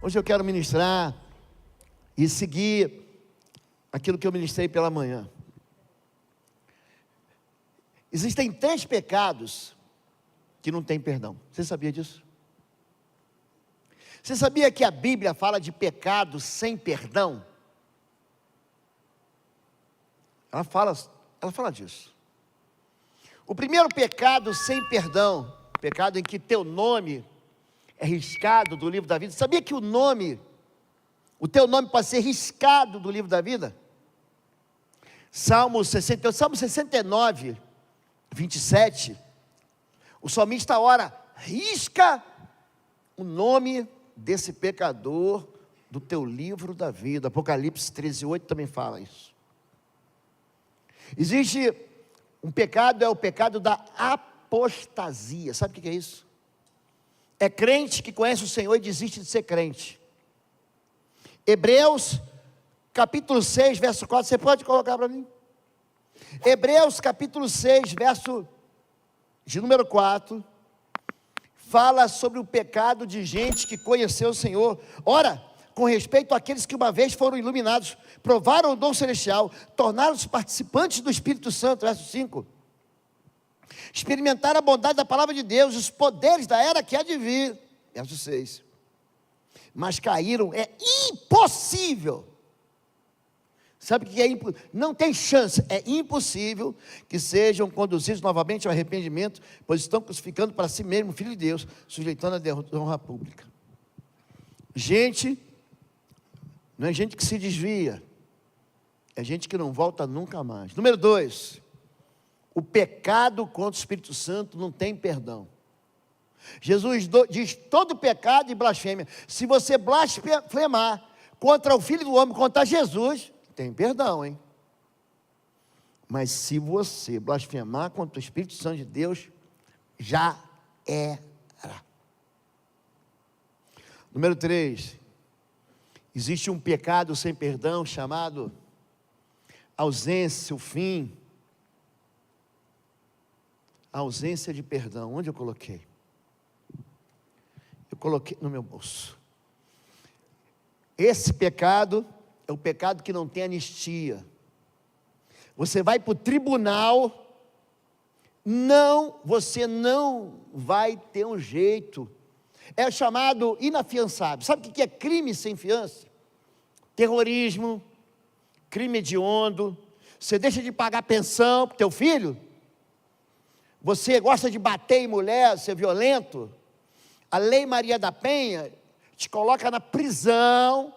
Hoje eu quero ministrar e seguir aquilo que eu ministrei pela manhã. Existem 3 pecados que não têm perdão. Você sabia disso? Você sabia que a Bíblia fala de pecado sem perdão? Ela fala disso. O primeiro pecado sem perdão, pecado em que teu nome é riscado do livro da vida. Sabia que o teu nome pode ser riscado do livro da vida? Salmo 69, 27, o salmista ora: risca o nome desse pecador do teu livro da vida. Apocalipse 13:8 também fala isso. Existe um pecado, é o pecado da apostasia. Sabe o que é isso? É crente que conhece o Senhor e desiste de ser crente. Hebreus capítulo 6, verso 4, você pode colocar para mim? Hebreus capítulo 6, verso de número 4, fala sobre o pecado de gente que conheceu o Senhor. Ora, com respeito àqueles que uma vez foram iluminados, provaram o dom celestial, tornaram-se participantes do Espírito Santo, verso 5. Experimentaram a bondade da palavra de Deus, os poderes da era que há de vir, verso 6. Mas caíram, é impossível. Sabe o que é impossível? Não tem chance, é impossível que sejam conduzidos novamente ao arrependimento, pois estão crucificando para si mesmo o Filho de Deus, sujeitando a desonra pública. Gente, não é gente que se desvia, é gente que não volta nunca mais. Número 2, o pecado contra o Espírito Santo não tem perdão. Jesus diz: todo pecado e blasfêmia, se você blasfemar contra o Filho do Homem, contra Jesus, tem perdão, hein? Mas se você blasfemar contra o Espírito Santo de Deus, já era. Número 3, existe um pecado sem perdão chamado ausência, o fim. A ausência de perdão. Onde eu coloquei? Eu coloquei no meu bolso. Esse pecado é o pecado que não tem anistia. Você vai para o tribunal, você não vai ter um jeito. É chamado inafiançável. Sabe o que é crime sem fiança? Terrorismo, crime hediondo. Você deixa de pagar pensão para o teu filho? Você gosta de bater em mulher, ser violento? A Lei Maria da Penha te coloca na prisão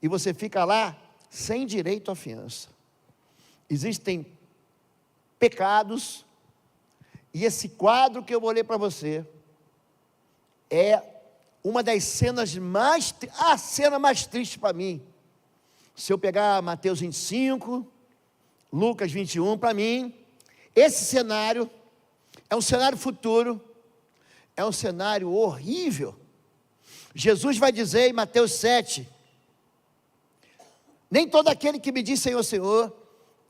e você fica lá sem direito à fiança. Existem pecados, e esse quadro que eu vou ler para você é uma das cenas a cena mais triste para mim. Se eu pegar Mateus 25, Lucas 21, para mim, esse cenário é um cenário futuro, é um cenário horrível. Jesus vai dizer em Mateus 7, nem todo aquele que me diz Senhor, Senhor,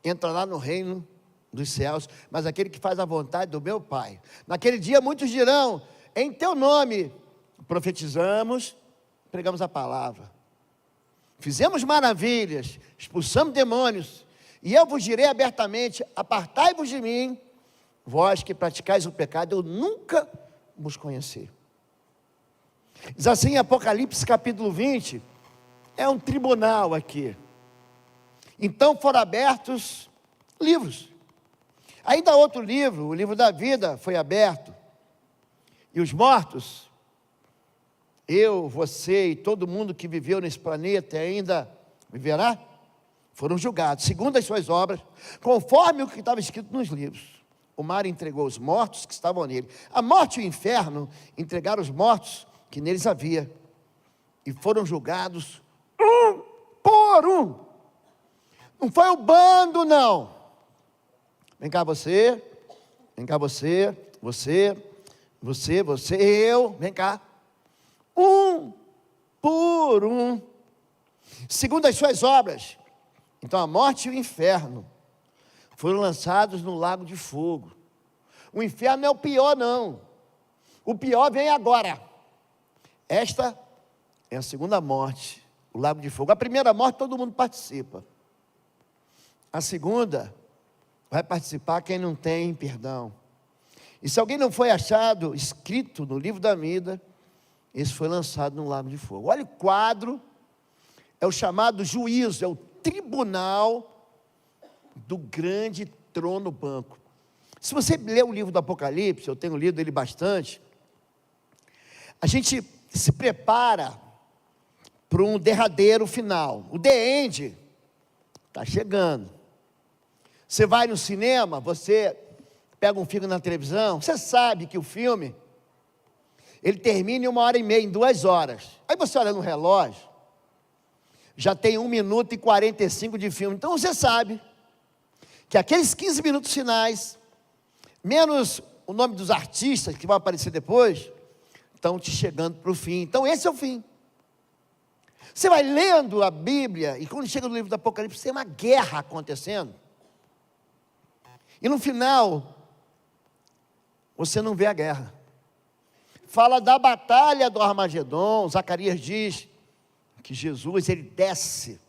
entrará no reino dos céus, mas aquele que faz a vontade do meu Pai. Naquele dia muitos dirão: em teu nome profetizamos, pregamos a palavra, fizemos maravilhas, expulsamos demônios, e eu vos direi abertamente: apartai-vos de mim, vós que praticais o pecado, eu nunca vos conheci. Diz assim em Apocalipse capítulo 20, é um tribunal aqui. Então foram abertos livros. Ainda outro livro, o livro da vida, foi aberto. E os mortos, eu, você e todo mundo que viveu nesse planeta e ainda viverá, foram julgados, segundo as suas obras, conforme o que estava escrito nos livros. O mar entregou os mortos que estavam nele. A morte e o inferno entregaram os mortos que neles havia. E foram julgados um por um. Não foi o bando, não. Vem cá você, eu, vem cá. Um por um. Segundo as suas obras. Então a morte e o inferno foram lançados no lago de fogo. O inferno não é o pior, não. O pior vem agora. Esta é a segunda morte, o lago de fogo. A primeira morte todo mundo participa. A segunda vai participar quem não tem perdão. E se alguém não foi achado escrito no livro da vida, esse foi lançado no lago de fogo. Olha o quadro, é o chamado juízo, é o tribunal do grande trono branco. Se você ler o livro do Apocalipse, eu tenho lido ele bastante, a gente se prepara para um derradeiro final. O The End está chegando. Você vai no cinema, você pega um filme na televisão, você sabe que o filme, ele termina em 1h30, em 2 horas. Aí você olha no relógio, já tem 1 minuto e 45 de filme. Então você sabe que aqueles 15 minutos finais, menos o nome dos artistas que vão aparecer depois, estão te chegando para o fim. Então esse é o fim. Você vai lendo a Bíblia, e quando chega no livro do Apocalipse, tem uma guerra acontecendo. E no final, você não vê a guerra. Fala da batalha do Armagedon. Zacarias diz que Jesus, ele desce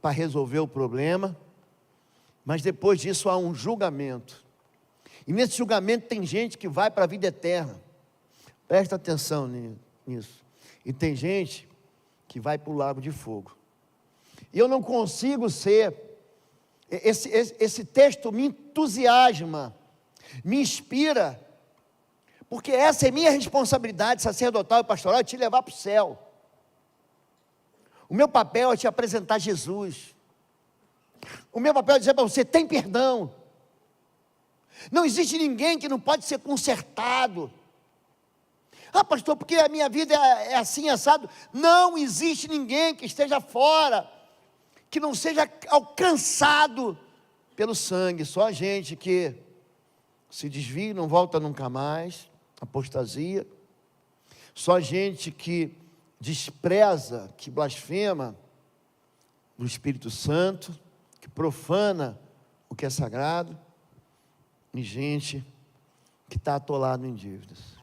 para resolver o problema, mas depois disso há um julgamento. E nesse julgamento tem gente que vai para a vida eterna. Presta atenção nisso. E tem gente que vai para o lago de fogo. E eu não consigo ser... Esse texto me entusiasma, me inspira, porque essa é minha responsabilidade sacerdotal e pastoral, é te levar para o céu. O meu papel é te apresentar Jesus. O meu papel é dizer para você, tem perdão. Não existe ninguém que não pode ser consertado. Ah, pastor, porque a minha vida é assim, assado. Não existe ninguém que esteja fora, que não seja alcançado pelo sangue. Só a gente que se desvia e não volta nunca mais, apostasia. Só a gente que despreza, que blasfema do Espírito Santo, que profana o que é sagrado, e gente que está atolado em dívidas.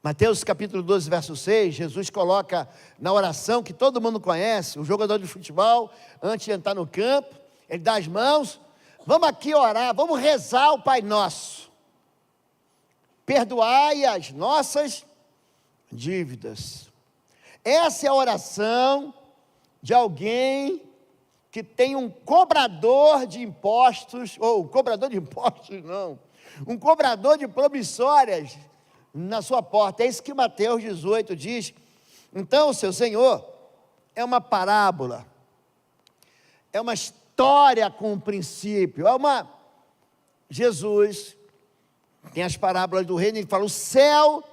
Mateus capítulo 12, verso 6, Jesus coloca na oração que todo mundo conhece, o jogador de futebol, antes de entrar no campo, ele dá as mãos, vamos aqui orar, vamos rezar o Pai Nosso. Perdoai as nossas dívidas. Essa é a oração de alguém que tem um cobrador de impostos, ou cobrador de impostos não, um cobrador de promissórias na sua porta. É isso que Mateus 18 diz. Então, seu Senhor, é uma parábola, é uma história com um princípio, Jesus tem as parábolas do reino, ele fala, o céu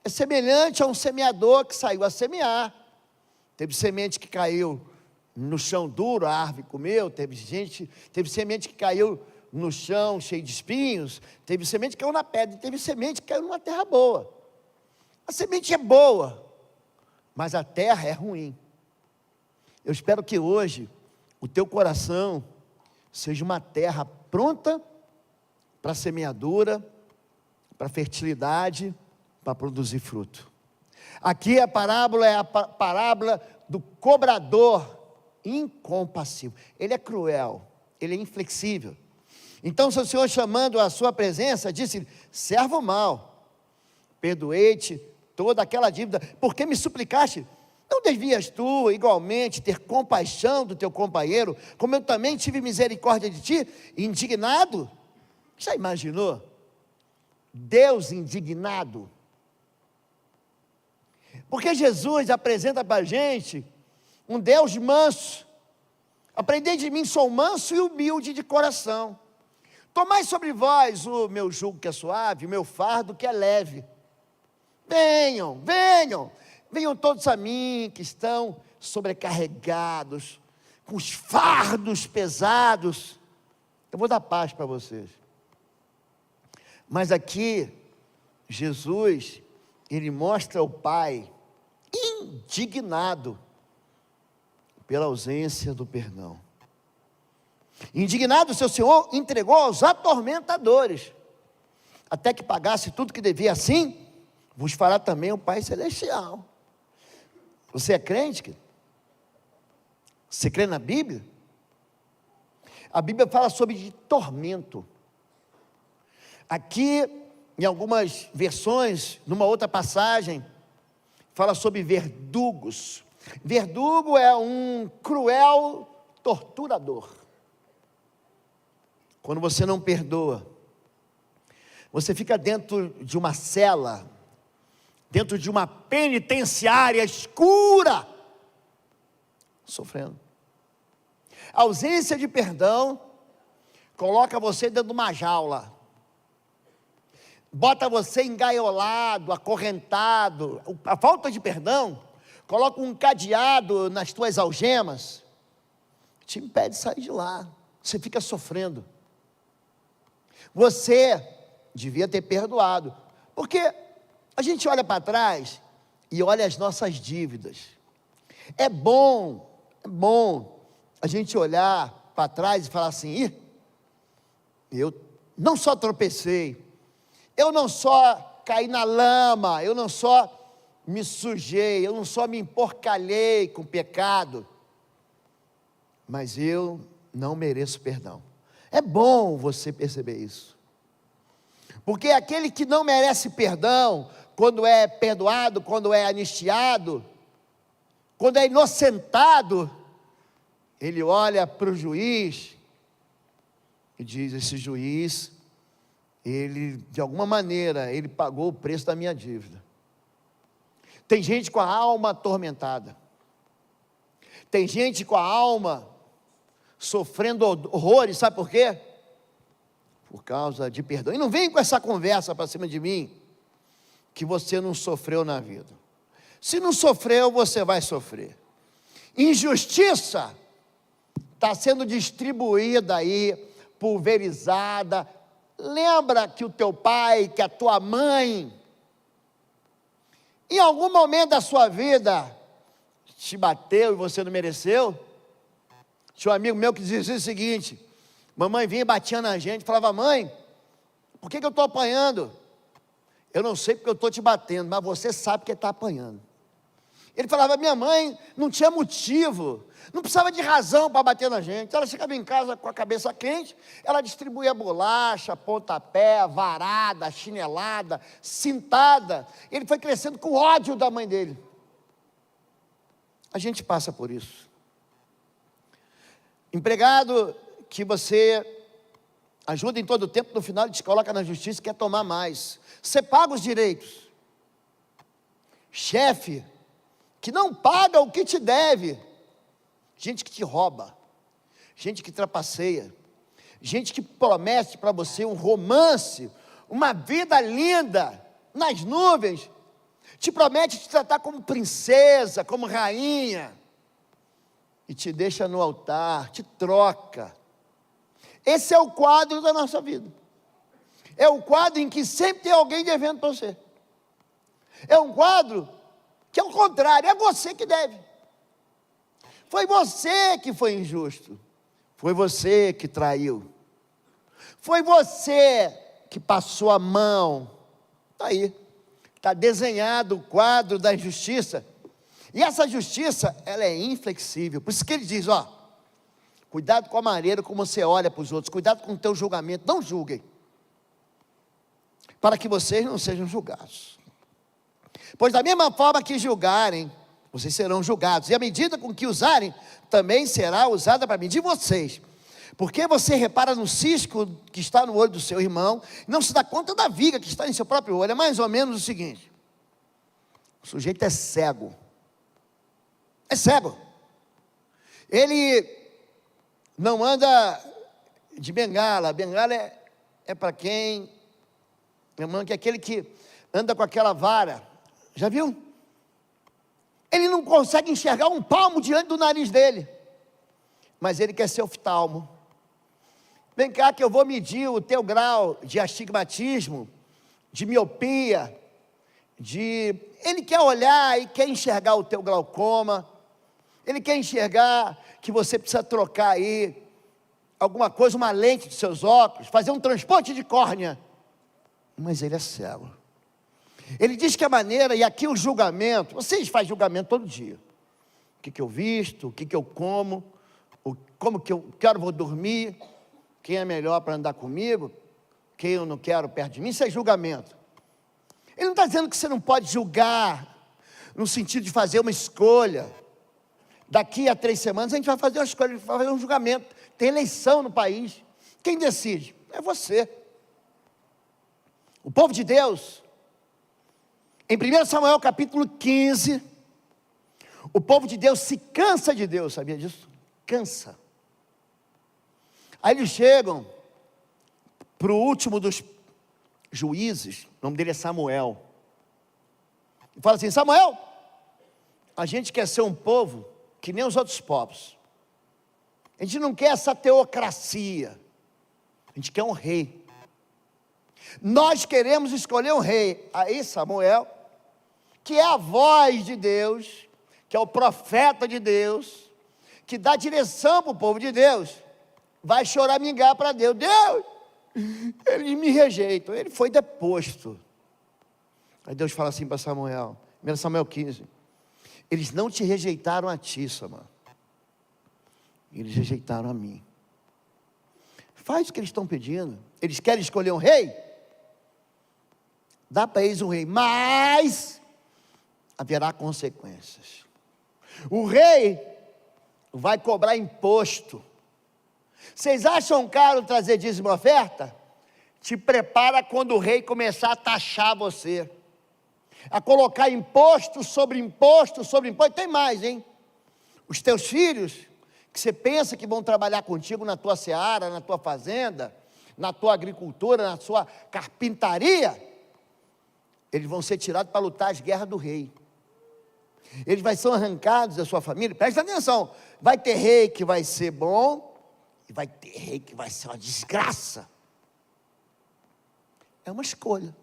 é semelhante a um semeador que saiu a semear. Teve semente que caiu no chão duro, a árvore comeu, teve semente que caiu no chão cheio de espinhos, teve semente que caiu na pedra, teve semente que caiu numa terra boa. A semente é boa, mas a terra é ruim. Eu espero que hoje o teu coração seja uma terra pronta para semeadura, para fertilidade, para produzir fruto. Aqui a parábola é a parábola do cobrador incompassível. Ele é cruel, ele é inflexível. Então, seu Senhor, chamando a sua presença, disse, servo mau, perdoei-te toda aquela dívida, porque me suplicaste. Não devias tu, igualmente, ter compaixão do teu companheiro, como eu também tive misericórdia de ti, indignado? Já imaginou? Deus indignado? Porque Jesus apresenta para a gente um Deus manso. Aprendei de mim, sou manso e humilde de coração. Tomai sobre vós o meu jugo que é suave, o meu fardo que é leve. Venham, venham, venham todos a mim que estão sobrecarregados, com os fardos pesados. Eu vou dar paz para vocês. Mas aqui, Jesus, ele mostra o Pai indignado pela ausência do perdão. Indignado, seu Senhor entregou aos atormentadores, até que pagasse tudo que devia. Assim, vos fará também o Pai Celestial. Você é crente, querido? Você crê na Bíblia? A Bíblia fala sobre tormento. Aqui, em algumas versões, numa outra passagem, fala sobre verdugos. Verdugo é um cruel torturador. Quando você não perdoa, você fica dentro de uma cela, dentro de uma penitenciária escura, sofrendo. A ausência de perdão coloca você dentro de uma jaula, bota você engaiolado, acorrentado. A falta de perdão coloca um cadeado nas tuas algemas, te impede de sair de lá. Você fica sofrendo. Você devia ter perdoado, porque a gente olha para trás e olha as nossas dívidas. É bom a gente olhar para trás e falar assim: eu não só tropecei, eu não só caí na lama, eu não só me sujei, eu não só me emporcalhei com pecado, mas eu não mereço perdão. É bom você perceber isso, porque aquele que não merece perdão, quando é perdoado, quando é anistiado, quando é inocentado, ele olha para o juiz e diz: esse juiz, ele, de alguma maneira, ele pagou o preço da minha dívida. Tem gente com a alma atormentada, tem gente com a alma sofrendo horrores, sabe por quê? Por causa de perdão. E não vem com essa conversa para cima de mim, que você não sofreu na vida. Se não sofreu, você vai sofrer. Injustiça está sendo distribuída aí, pulverizada. Lembra que o teu pai, que a tua mãe, em algum momento da sua vida, te bateu e você não mereceu? Tinha um amigo meu que dizia o seguinte: mamãe vinha e batia na gente, falava: mãe, por que eu estou apanhando? Eu não sei porque eu estou te batendo, mas você sabe que está apanhando. Ele falava: minha mãe não tinha motivo, não precisava de razão para bater na gente. Ela chegava em casa com a cabeça quente, ela distribuía bolacha, pontapé, varada, chinelada, cintada. Ele foi crescendo com ódio da mãe dele. A gente passa por isso. Empregado que você ajuda em todo o tempo, no final ele te coloca na justiça e quer tomar mais. Você paga os direitos. Chefe que não paga o que te deve. Gente que te rouba, gente que trapaceia, gente que promete para você um romance, uma vida linda, nas nuvens, te promete te tratar como princesa, como rainha, e te deixa no altar, te troca. Esse é o quadro da nossa vida. É o quadro em que sempre tem alguém devendo para você. É um quadro que é o contrário, é você que deve. Foi você que foi injusto, foi você que traiu, foi você que passou a mão. Está aí, está desenhado o quadro da injustiça. E essa justiça, ela é inflexível. Por isso que ele diz: cuidado com a maneira como você olha para os outros, cuidado com o teu julgamento, não julguem, para que vocês não sejam julgados. Pois da mesma forma que julgarem, vocês serão julgados, e a medida com que usarem, também será usada para medir vocês. Porque você repara no cisco que está no olho do seu irmão, e não se dá conta da viga que está em seu próprio olho. É mais ou menos o seguinte: o sujeito é cego. É cego. Ele não anda de bengala. Bengala é para quem, meu irmão, que é aquele que anda com aquela vara. Já viu? Ele não consegue enxergar um palmo diante do nariz dele, mas ele quer ser oftalmo. Vem cá que eu vou medir o teu grau de astigmatismo, de miopia, ele quer olhar e quer enxergar o teu glaucoma. Ele quer enxergar que você precisa trocar aí alguma coisa, uma lente dos seus óculos, fazer um transplante de córnea. Mas ele é cego. Ele diz que a maneira, e aqui o julgamento, vocês fazem julgamento todo dia. O que eu visto, o que eu como, como que eu vou dormir, quem é melhor para andar comigo, quem eu não quero perto de mim, isso é julgamento. Ele não está dizendo que você não pode julgar, no sentido de fazer uma escolha. Daqui a 3 semanas a gente vai fazer uma escolha, vai fazer um julgamento. Tem eleição no país. Quem decide? É você. O povo de Deus, em 1 Samuel capítulo 15, o povo de Deus se cansa de Deus, sabia disso? Cansa. Aí eles chegam para o último dos juízes, o nome dele é Samuel, e fala assim: Samuel, a gente quer ser um povo que nem os outros povos. A gente não quer essa teocracia, a gente quer um rei. Nós queremos escolher um rei. Aí Samuel, que é a voz de Deus, que é o profeta de Deus, que dá direção para o povo de Deus, vai choramingar para Deus: Deus, eles me rejeitam. Ele foi deposto. Aí Deus fala assim para Samuel, 1 Samuel 15: eles não te rejeitaram a ti, Samuel, eles rejeitaram a mim. Faz o que eles estão pedindo. Eles querem escolher um rei? Dá para eles um rei, mas haverá consequências. O rei vai cobrar imposto. Vocês acham caro trazer dízimo e oferta? Te prepara quando o rei começar a taxar você, a colocar imposto sobre imposto sobre imposto. Tem mais, hein? Os teus filhos, que você pensa que vão trabalhar contigo na tua seara, na tua fazenda, na tua agricultura, na sua carpintaria, eles vão ser tirados para lutar as guerras do rei. Eles vão ser arrancados da sua família. Presta atenção, vai ter rei que vai ser bom, e vai ter rei que vai ser uma desgraça. É uma escolha,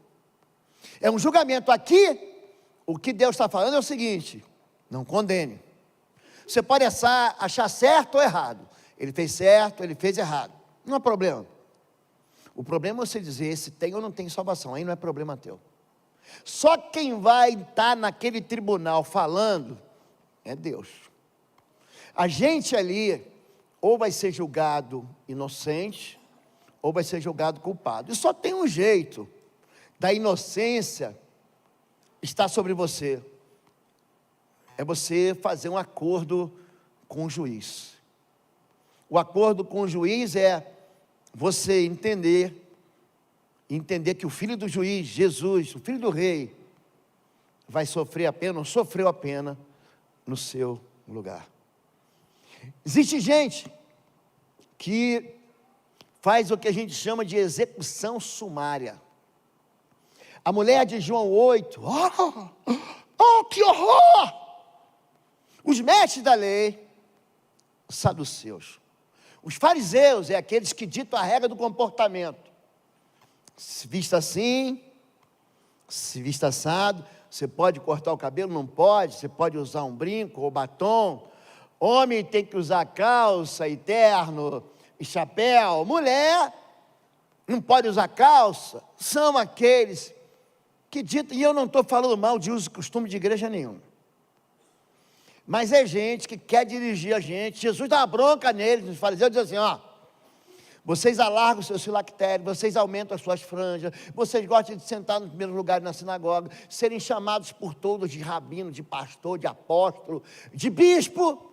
é um julgamento. Aqui, o que Deus está falando é o seguinte: não condene. Você pode achar certo ou errado. Ele fez certo, ele fez errado, não há problema. O problema é você dizer se tem ou não tem salvação. Aí não é problema teu. Só quem vai estar naquele tribunal falando é Deus. A gente ali ou vai ser julgado inocente, ou vai ser julgado culpado. E só tem um jeito da inocência estar sobre você: é você fazer um acordo com o juiz. O acordo com o juiz é você entender que o filho do juiz, Jesus, o filho do rei, vai sofrer a pena, ou sofreu a pena no seu lugar. Existe gente que faz o que a gente chama de execução sumária. A mulher de João 8, que horror! Os mestres da lei, os saduceus. Os fariseus é aqueles que ditam a regra do comportamento. Se vista assim, se vista assado, você pode cortar o cabelo, não pode, você pode usar um brinco ou batom, homem tem que usar calça e terno e chapéu, mulher não pode usar calça. São aqueles que ditam, e eu não estou falando mal de uso e costume de igreja nenhuma, mas é gente que quer dirigir a gente. Jesus dá uma bronca neles, os fariseus, diz assim: vocês alargam os seus filactérios, vocês aumentam as suas franjas, vocês gostam de sentar no primeiro lugar na sinagoga, serem chamados por todos de rabino, de pastor, de apóstolo, de bispo.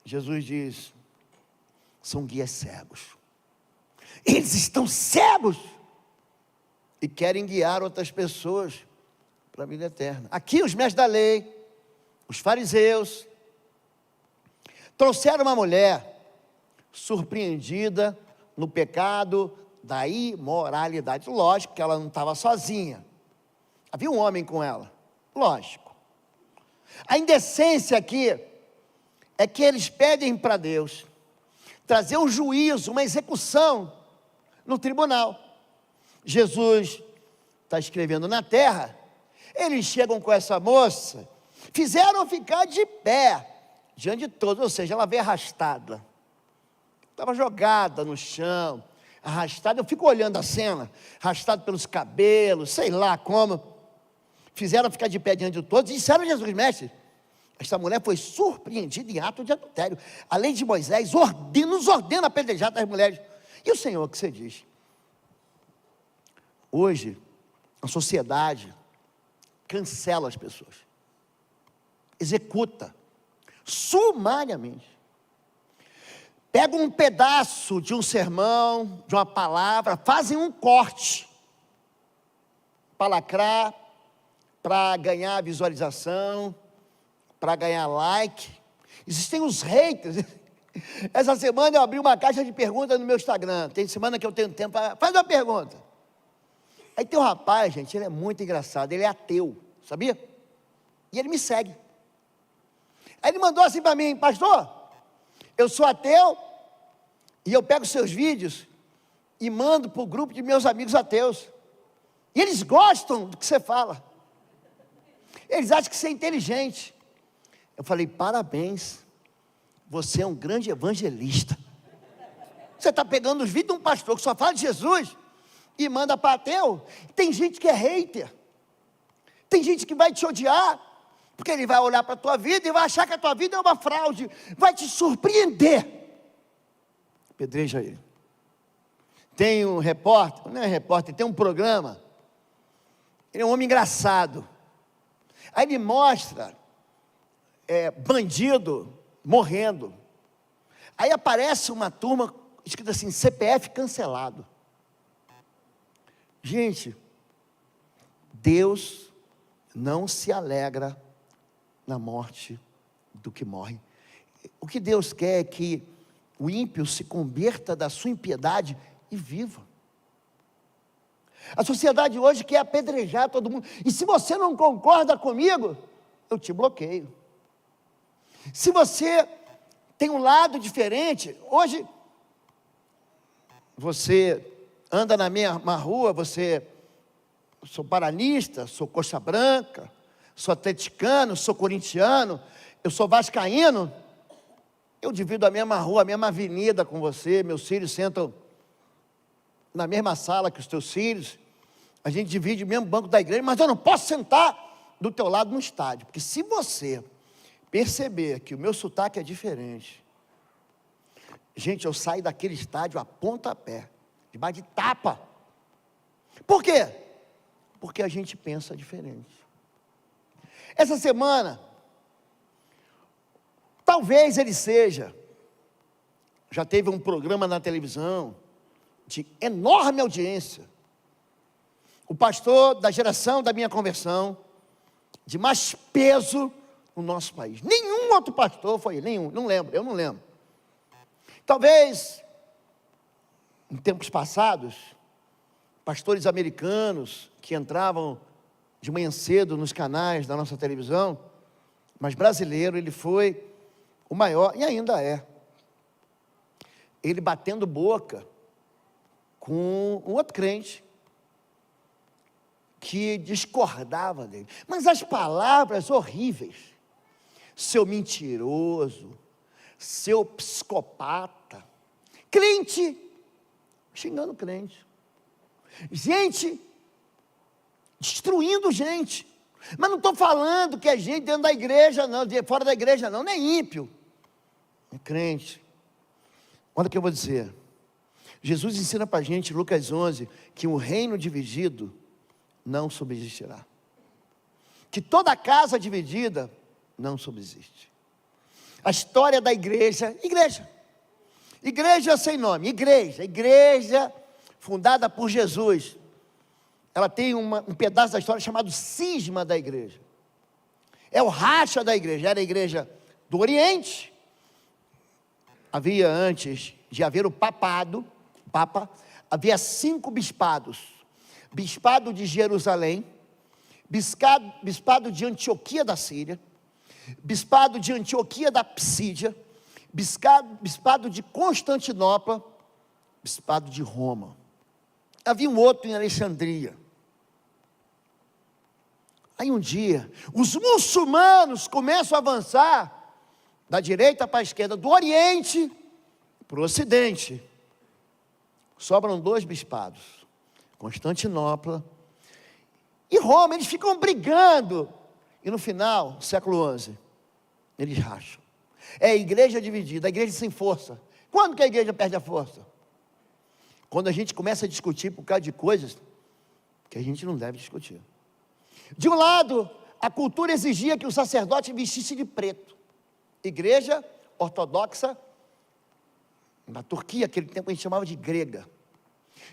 Jesus diz: são guias cegos. Eles estão cegos e querem guiar outras pessoas para a vida eterna. Aqui os mestres da lei, os fariseus, trouxeram uma mulher surpreendida no pecado da imoralidade. Lógico que ela não estava sozinha, havia um homem com ela, lógico. A indecência aqui é que eles pedem para Deus trazer um juízo, uma execução no tribunal. Jesus está escrevendo na terra, eles chegam com essa moça, fizeram ficar de pé diante de todos, ou seja, ela veio arrastada, estava jogada no chão, arrastado. Eu fico olhando a cena, arrastado pelos cabelos, sei lá como. Fizeram ficar de pé diante de todos e disseram a Jesus: mestre, esta mulher foi surpreendida em ato de adultério. A lei de Moisés nos ordena apedrejar das mulheres. E o Senhor, o que você diz? Hoje, a sociedade cancela as pessoas, executa, sumariamente. Pega um pedaço de um sermão, de uma palavra, fazem um corte, para lacrar, para ganhar visualização, para ganhar like. Existem os haters. Essa semana eu abri uma caixa de perguntas no meu Instagram. Tem semana que eu tenho tempo para... Faz uma pergunta. Aí tem um rapaz, gente, ele é muito engraçado. Ele é ateu, sabia? E ele me segue. Aí ele mandou assim para mim: pastor, eu sou ateu e eu pego seus vídeos e mando para o grupo de meus amigos ateus. E eles gostam do que você fala. Eles acham que você é inteligente. Eu falei: parabéns, você é um grande evangelista. Você está pegando os vídeos de um pastor que só fala de Jesus e manda para ateu. Tem gente que é hater. Tem gente que vai te odiar, porque ele vai olhar para a tua vida e vai achar que a tua vida é uma fraude. Vai te surpreender. Apedreja ele. Tem um repórter, não é repórter, tem um programa. Ele é um homem engraçado. Aí ele mostra bandido morrendo. Aí aparece uma turma escrita assim: CPF cancelado. Gente, Deus não se alegra na morte do que morre. O que Deus quer é que o ímpio se converta da sua impiedade e viva. A sociedade hoje quer apedrejar todo mundo. E se você não concorda comigo, eu te bloqueio. Se você tem um lado diferente, hoje você anda na mesma rua, sou paranista, sou coxa branca, sou atleticano, sou corintiano, eu sou vascaíno, eu divido a mesma rua, a mesma avenida com você, meus filhos sentam na mesma sala que os teus filhos, a gente divide o mesmo banco da igreja, mas eu não posso sentar do teu lado no estádio, porque se você perceber que o meu sotaque é diferente, gente, eu saio daquele estádio a pontapé, debaixo de tapa. Por quê? Porque a gente pensa diferente. Essa semana, talvez ele seja, já teve um programa na televisão, de enorme audiência, o pastor da geração da minha conversão, de mais peso no nosso país. Nenhum outro pastor foi, nenhum, não lembro, eu não lembro. Talvez, em tempos passados, pastores americanos que entravam de manhã cedo nos canais da nossa televisão, mas brasileiro, ele foi o maior, e ainda é. Ele batendo boca com um outro crente que discordava dele. Mas as palavras horríveis: seu mentiroso, seu psicopata, crente xingando crente, gente destruindo gente. Mas não estou falando que é gente dentro da igreja não, fora da igreja não é ímpio, é crente. Olha o que eu vou dizer. Jesus ensina para a gente, Lucas 11, que um reino dividido não subsistirá, que toda casa dividida não subsiste. A história da igreja sem nome, igreja fundada por Jesus, ela tem um pedaço da história chamado cisma da igreja, é o racha da igreja. Era a igreja do Oriente, havia antes de haver o Papa, havia 5 bispados, bispado de Jerusalém, bispado de Antioquia da Síria, bispado de Antioquia da Psídia, bispado de Constantinopla, bispado de Roma. Havia um outro em Alexandria. Aí um dia, os muçulmanos começam a avançar da direita para a esquerda, do Oriente para o Ocidente. sobram 2 bispados, Constantinopla e Roma. Eles ficam brigando, e no final, século XI, eles racham. É a igreja dividida, a igreja sem força. Quando que a igreja perde a força? Quando a gente começa a discutir por causa de coisas que a gente não deve discutir. De um lado, a cultura exigia que o sacerdote vestisse de preto. Igreja ortodoxa, na Turquia, aquele tempo a gente chamava de grega.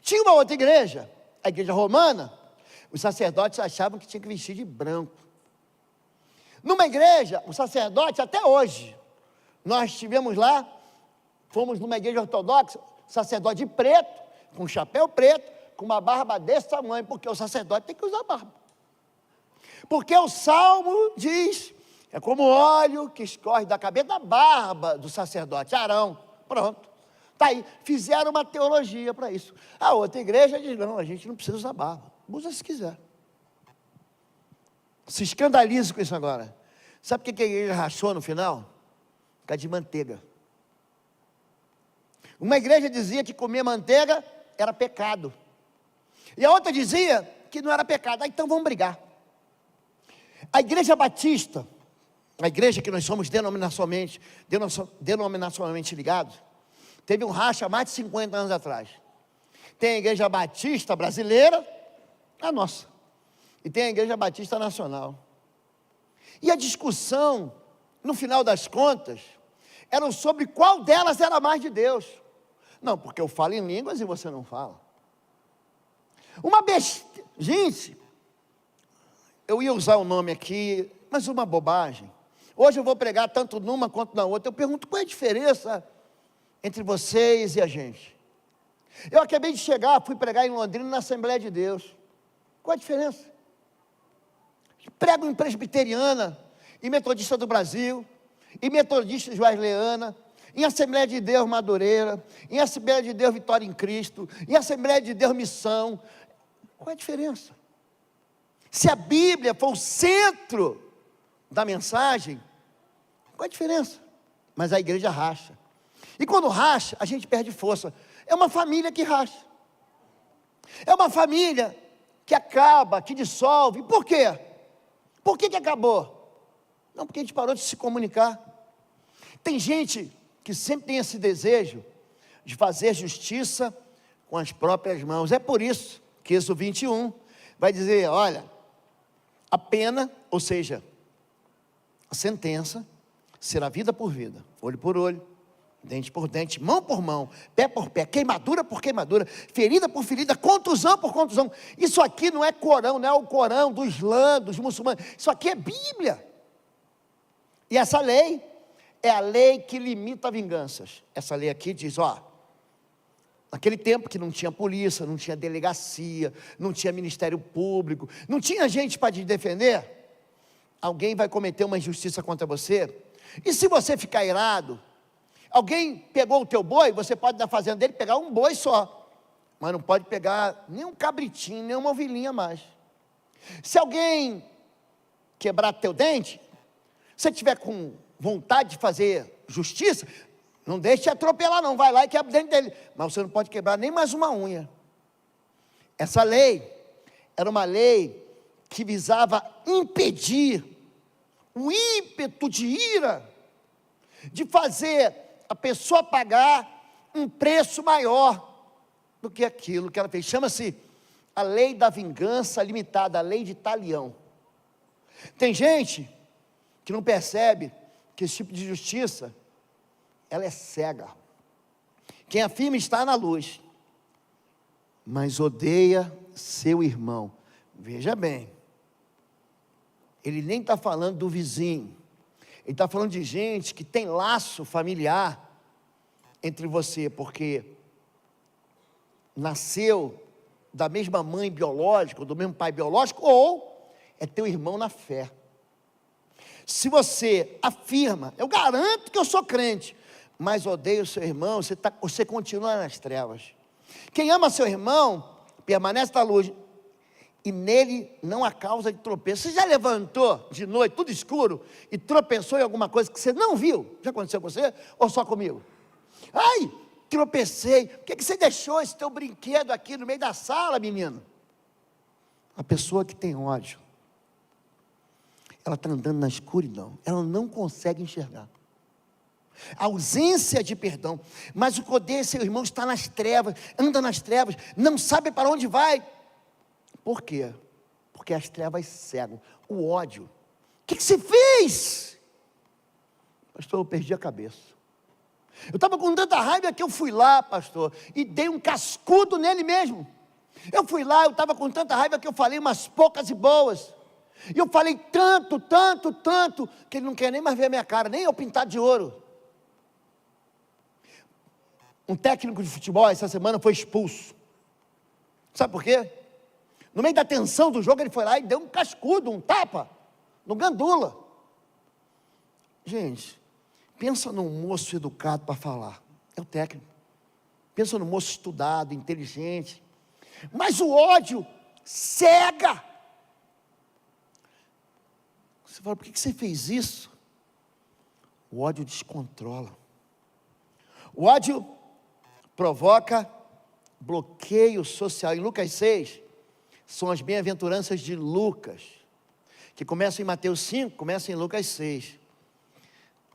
Tinha uma outra igreja, a igreja romana, os sacerdotes achavam que tinha que vestir de branco. Numa igreja, o sacerdote, até hoje, nós estivemos lá, fomos numa igreja ortodoxa, sacerdote de preto, com chapéu preto, com uma barba desse tamanho, porque o sacerdote tem que usar barba. Porque o Salmo diz, é como óleo que escorre da cabeça da barba do sacerdote, Arão. Pronto, está aí. Fizeram uma teologia para isso. A outra igreja diz, não, a gente não precisa usar barba, usa se quiser. Se escandalize com isso agora. Sabe por que a igreja rachou no final? Por causa de manteiga. Uma igreja dizia que comer manteiga era pecado, e a outra dizia que não era pecado. Então vamos brigar. A igreja batista, a igreja que nós somos denominacionalmente ligados, teve um racha há mais de 50 anos atrás. Tem a igreja batista brasileira, a nossa, e tem a igreja batista nacional. E a discussão, no final das contas, era sobre qual delas era mais de Deus. Não, porque eu falo em línguas e você não fala. Uma besteira. Gente, eu ia usar o nome aqui, mas uma bobagem. Hoje eu vou pregar tanto numa quanto na outra. Eu pergunto, qual é a diferença entre vocês e a gente? Eu acabei de chegar, fui pregar em Londrina, na Assembleia de Deus. Qual a diferença? Prego em Presbiteriana, em Metodista do Brasil, em Metodista de Wesleyana, em Assembleia de Deus Madureira, em Assembleia de Deus Vitória em Cristo, em Assembleia de Deus Missão. Qual é a diferença? Se a Bíblia for o centro da mensagem, qual é a diferença? Mas a igreja racha. E quando racha, a gente perde força. É uma família que racha. É uma família que acaba, que dissolve. Por quê? Por que acabou? Não, porque a gente parou de se comunicar. Tem gente que sempre tem esse desejo de fazer justiça com as próprias mãos. É por isso que Êxodo 21 vai dizer, olha, a pena, ou seja, a sentença, será vida por vida, olho por olho, dente por dente, mão por mão, pé por pé, queimadura por queimadura, ferida por ferida, contusão por contusão. Isso aqui não é Corão, não é o Corão do Islã, dos muçulmanos, isso aqui é Bíblia. E essa lei é a lei que limita vinganças. Essa lei aqui diz, ó, naquele tempo que não tinha polícia, não tinha delegacia, não tinha ministério público, não tinha gente para te defender, alguém vai cometer uma injustiça contra você, e se você ficar irado, alguém pegou o teu boi, você pode da fazenda dele pegar um boi só, mas não pode pegar nem um cabritinho, nem uma ovelhinha mais. Se alguém quebrar teu dente, se você tiver com vontade de fazer justiça, não deixe de atropelar não, vai lá e quebra o dente dele, mas você não pode quebrar nem mais uma unha. Essa lei era uma lei que visava impedir o ímpeto de ira, de fazer a pessoa pagar um preço maior do que aquilo que ela fez. Chama-se a lei da vingança limitada, a lei de talião. Tem gente que não percebe que esse tipo de justiça, ela é cega. Quem afirma está na luz, mas odeia seu irmão. Veja bem, ele nem está falando do vizinho, ele está falando de gente que tem laço familiar entre você, porque nasceu da mesma mãe biológica, ou do mesmo pai biológico, ou é teu irmão na fé. Se você afirma, eu garanto que eu sou crente, mas odeia o seu irmão, você continua nas trevas. Quem ama seu irmão, permanece na luz, e nele não há causa de tropeço. Você já levantou de noite, tudo escuro, e tropeçou em alguma coisa que você não viu? Já aconteceu com você? Ou só comigo? Ai, tropecei. Por que você deixou esse teu brinquedo aqui no meio da sala, menino? A pessoa que tem ódio, ela está andando na escuridão, ela não consegue enxergar. A ausência de perdão, mas o poder, seu irmão, está nas trevas, anda nas trevas, não sabe para onde vai. Por quê? Porque as trevas cegam, o ódio. O que você fez? Pastor, eu perdi a cabeça. Eu estava com tanta raiva que eu fui lá, pastor, e dei um cascudo nele mesmo. Eu fui lá, eu estava com tanta raiva que eu falei umas poucas e boas. E eu falei tanto, que ele não quer nem mais ver a minha cara, nem eu pintar de ouro. Um técnico de futebol essa semana foi expulso. Sabe por quê? No meio da tensão do jogo, ele foi lá e deu um cascudo, um tapa, no gandula. Gente, pensa num moço educado para falar. É o técnico. Pensa num moço estudado, inteligente. Mas o ódio cega. Você fala, por que você fez isso? O ódio descontrola. O ódio provoca bloqueio social. Em Lucas 6, são as bem-aventuranças de Lucas, que começam em Mateus 5, começam em Lucas 6.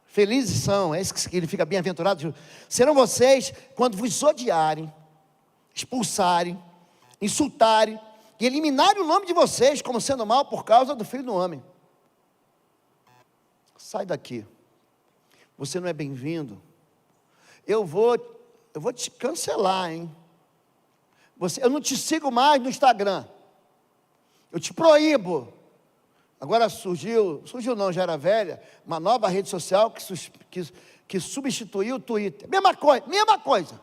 Felizes são, é isso que significa bem-aventurados, serão vocês quando vos odiarem, expulsarem, insultarem e eliminarem o nome de vocês como sendo mal por causa do Filho do Homem. Sai daqui, você não é bem-vindo. Eu vou te cancelar, hein? Eu não te sigo mais no Instagram, eu te proíbo. Agora surgiu não, já era velha, uma nova rede social que substituiu o Twitter. Mesma coisa.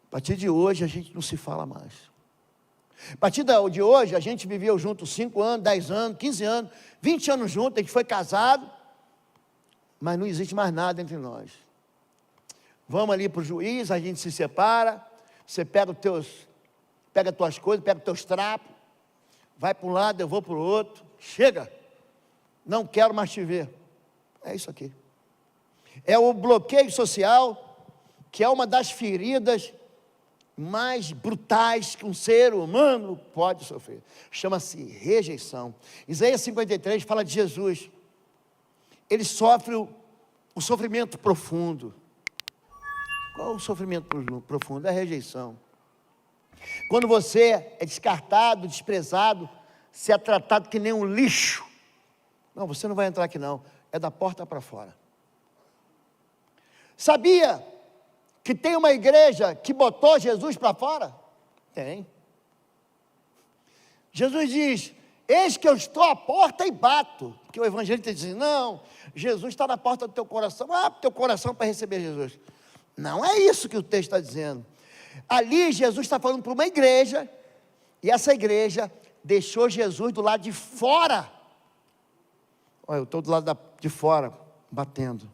A partir de hoje a gente não se fala mais. A partir de hoje a gente viveu junto 5 anos, 10 anos, 15 anos, 20 anos juntos, a gente foi casado, mas não existe mais nada entre nós. Vamos ali para o juiz, a gente se separa, você pega as tuas coisas, pega os teus trapos, vai para um lado, eu vou para o outro, chega, não quero mais te ver. É isso aqui. É o bloqueio social, que é uma das feridas mais brutais que um ser humano pode sofrer. Chama-se rejeição. Isaías 53 fala de Jesus. Ele sofre o sofrimento profundo. Qual o sofrimento profundo? É a rejeição. Quando você é descartado, desprezado, você é tratado que nem um lixo. Não, você não vai entrar aqui não, é da porta para fora. Sabia que tem uma igreja que botou Jesus para fora? Tem. Jesus diz, eis que eu estou à porta e bato. Porque o evangelista diz, não, Jesus está na porta do teu coração. Teu coração para receber Jesus. Não é isso que o texto está dizendo. Ali Jesus está falando para uma igreja, e essa igreja deixou Jesus do lado de fora. Olha, eu estou do lado de fora, batendo.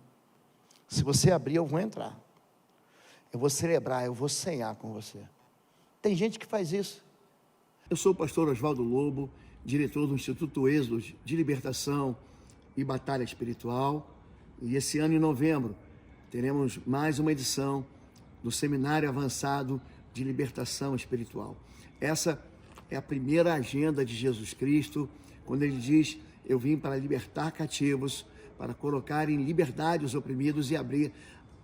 Se você abrir, eu vou entrar. Eu vou celebrar, eu vou ceiar com você. Tem gente que faz isso. Eu sou o pastor Oswaldo Lobo, diretor do Instituto Êxodo de Libertação e Batalha Espiritual. E esse ano, em novembro, teremos mais uma edição do Seminário Avançado de Libertação Espiritual. Essa é a primeira agenda de Jesus Cristo, quando ele diz, eu vim para libertar cativos, para colocar em liberdade os oprimidos e abrir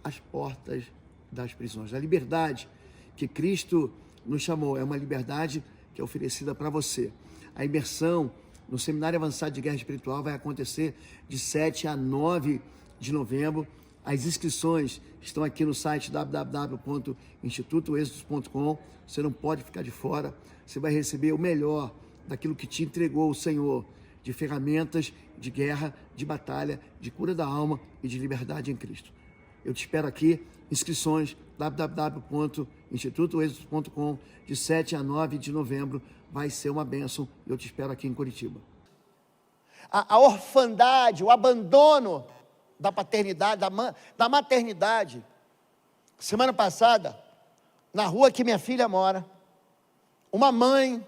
as portas das prisões. A liberdade que Cristo nos chamou é uma liberdade que é oferecida para você. A imersão no Seminário Avançado de Guerra Espiritual vai acontecer de 7 a 9 de novembro. As inscrições estão aqui no site www.institutoexodos.com. Você não pode ficar de fora. Você vai receber o melhor daquilo que te entregou o Senhor, de ferramentas de guerra, de batalha, de cura da alma e de liberdade em Cristo. Eu te espero aqui. Inscrições www.institutoexodos.com, de 7 a 9 de novembro. Vai ser uma bênção. Eu te espero aqui em Curitiba. A orfandade, o abandono da paternidade, da maternidade. Semana passada, na rua que minha filha mora, uma mãe,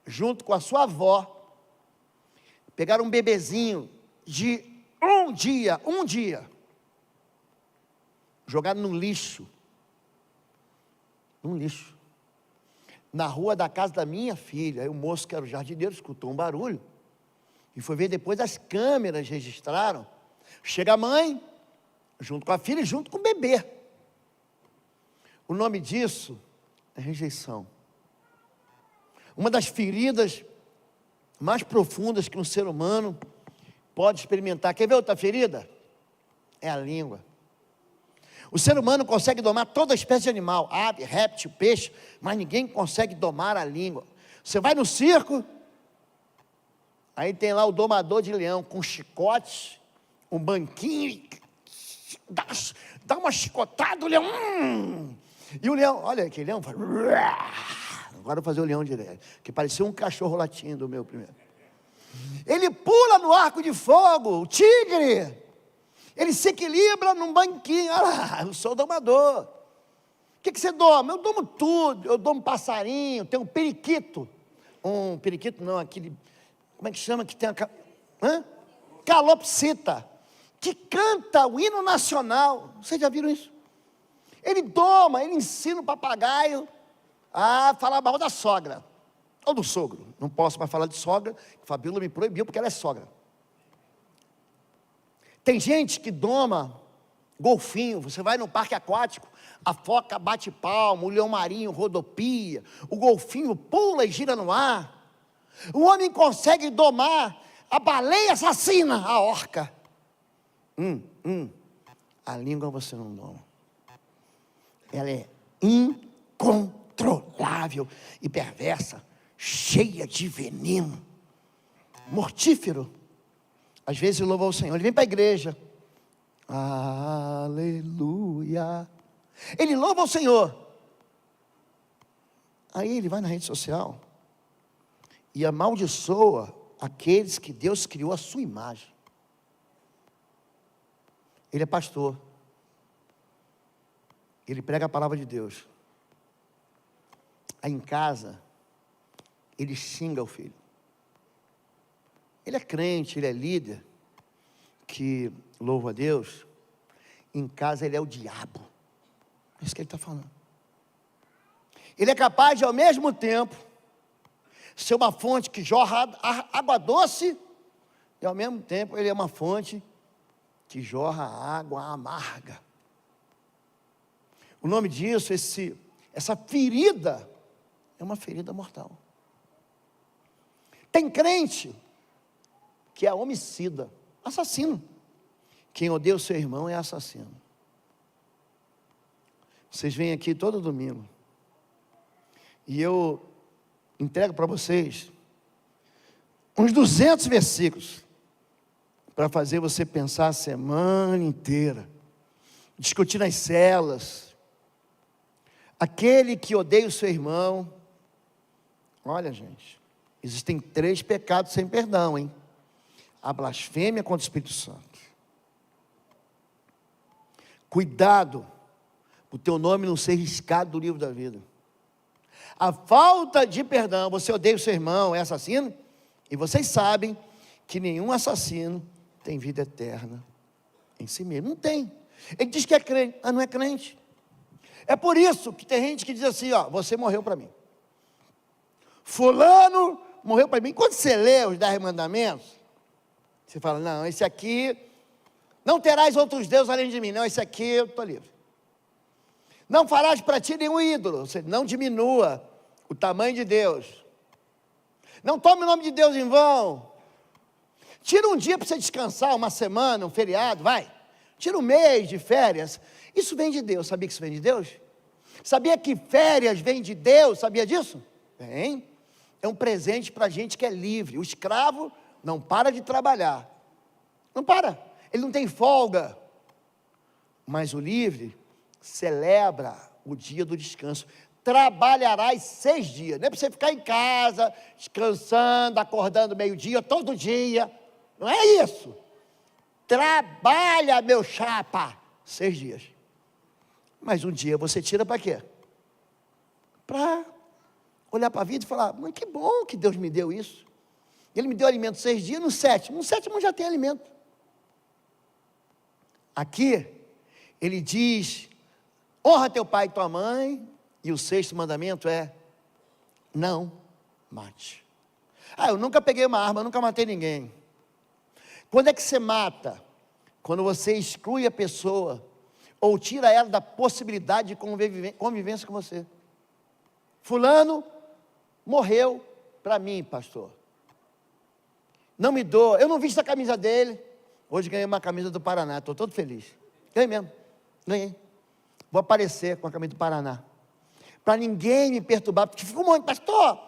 junto com a sua avó, pegaram um bebezinho de um dia, jogado no lixo. Num lixo. Na rua da casa da minha filha. Aí o moço, que era o jardineiro, escutou um barulho. E foi ver depois, as câmeras registraram. Chega a mãe, junto com a filha e junto com o bebê. O nome disso é rejeição. Uma das feridas mais profundas que um ser humano pode experimentar. Quer ver outra ferida? É a língua. O ser humano consegue domar toda espécie de animal, ave, réptil, peixe, mas ninguém consegue domar a língua. Você vai no circo, aí tem lá o domador de leão com chicote, um banquinho, dá uma chicotada, o leão, e o leão, olha aquele leão, faz, agora eu vou fazer o leão direto, que parecia um cachorro latindo do meu primeiro. Ele pula no arco de fogo, o tigre, ele se equilibra num banquinho. Olha lá, eu sou domador. O que você doma? Eu domo tudo, eu domo passarinho, tem um periquito, aquele, como é que chama, que tem calopsita, que canta o hino nacional. Vocês já viram isso? Ele doma, ele ensina o papagaio a falar mal da sogra, ou do sogro. Não posso mais falar de sogra, Fabíola me proibiu porque ela é sogra. Tem gente que doma golfinho. Você vai no parque aquático, a foca bate palma, o leão marinho rodopia, o golfinho pula e gira no ar. O homem consegue domar a baleia assassina, a orca. A língua você não doma. Ela é incontrolável e perversa, cheia de veneno, mortífero. Às vezes louva o Senhor, ele vem para a igreja, aleluia, ele louva o Senhor, aí ele vai na rede social e amaldiçoa aqueles que Deus criou à sua imagem. Ele é pastor, ele prega a palavra de Deus, aí em casa ele xinga o filho. Ele é crente, ele é líder, que louva a Deus. Em casa ele é o diabo. É isso que ele está falando. Ele é capaz de, ao mesmo tempo, ser uma fonte que jorra água doce, e ao mesmo tempo ele é uma fonte que jorra água amarga. O nome disso, essa ferida, é uma ferida mortal. Tem crente que é homicida, assassino. Quem odeia o seu irmão é assassino. Vocês vêm aqui todo domingo, e eu entrego para vocês uns 200 versículos, para fazer você pensar a semana inteira, discutir nas celas. Aquele que odeia o seu irmão, olha gente, existem 3 pecados sem perdão, hein? A blasfêmia contra o Espírito Santo. Cuidado, o teu nome não ser riscado do livro da vida. A falta de perdão, você odeia o seu irmão, é assassino, e vocês sabem que nenhum assassino tem vida eterna em si mesmo. Não tem. Ele diz que é crente, mas não é crente. É por isso que tem gente que diz assim, você morreu para mim. Fulano morreu para mim. Quando você lê os 10 mandamentos, você fala, não, esse aqui, não terás outros deuses além de mim. Não, esse aqui eu estou livre. Não farás para ti nenhum ídolo. Você não diminua o tamanho de Deus. Não tome o nome de Deus em vão. Tira um dia para você descansar, uma semana, um feriado, vai. Tira um mês de férias. Isso vem de Deus. Sabia que isso vem de Deus? Sabia que férias vem de Deus? Sabia disso? Vem. É um presente para a gente que é livre. O escravo não para de trabalhar. Não para. Ele não tem folga. Mas o livre celebra o dia do descanso. Trabalharás 6 dias. Não é para você ficar em casa, descansando, acordando meio-dia, todo dia. Não é isso. Trabalha, meu chapa. 6 dias. Mas um dia você tira para quê? Para olhar para a vida e falar, mas que bom que Deus me deu isso. Ele me deu alimento 6 dias, no sétimo já tem alimento. Aqui, ele diz: honra teu pai e tua mãe, e o sexto mandamento é: não mate. Eu nunca peguei uma arma, nunca matei ninguém. Quando é que você mata? Quando você exclui a pessoa, ou tira ela da possibilidade de convivência com você. Fulano morreu para mim, pastor. Não me dou, eu não visto a camisa dele. Hoje ganhei uma camisa do Paraná, estou todo feliz. Ganhei mesmo, ganhei. Vou aparecer com a camisa do Paraná. Para ninguém me perturbar, porque fica um monte, pastor,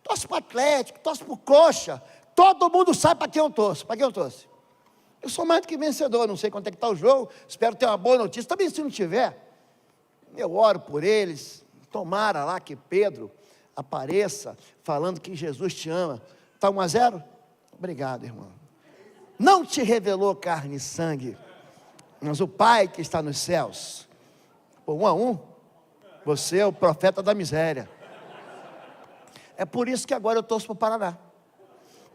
torce para o Atlético, torce para o Coxa. Todo mundo sabe para quem eu torço, Eu sou mais do que vencedor, não sei quanto é que está o jogo, espero ter uma boa notícia. Também se não tiver, eu oro por eles, tomara lá que Pedro apareça, falando que Jesus te ama. Está 1-0? Obrigado, irmão. Não te revelou carne e sangue, mas o Pai que está nos céus. 1-1, você é o profeta da miséria. É por isso que agora eu torço para o Paraná.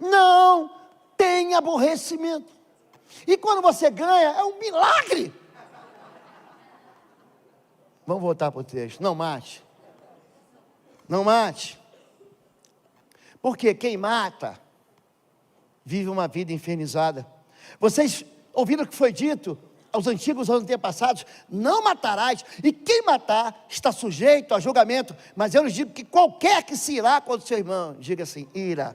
Não tem aborrecimento. E quando você ganha, é um milagre. Vamos voltar para o texto. Não mate. Não mate. Porque quem mata vive uma vida infernizada. Vocês ouviram o que foi dito aos antigos antepassados: não matarás, e quem matar está sujeito a julgamento. Mas eu lhes digo que qualquer que se irá contra o seu irmão, diga assim, ira,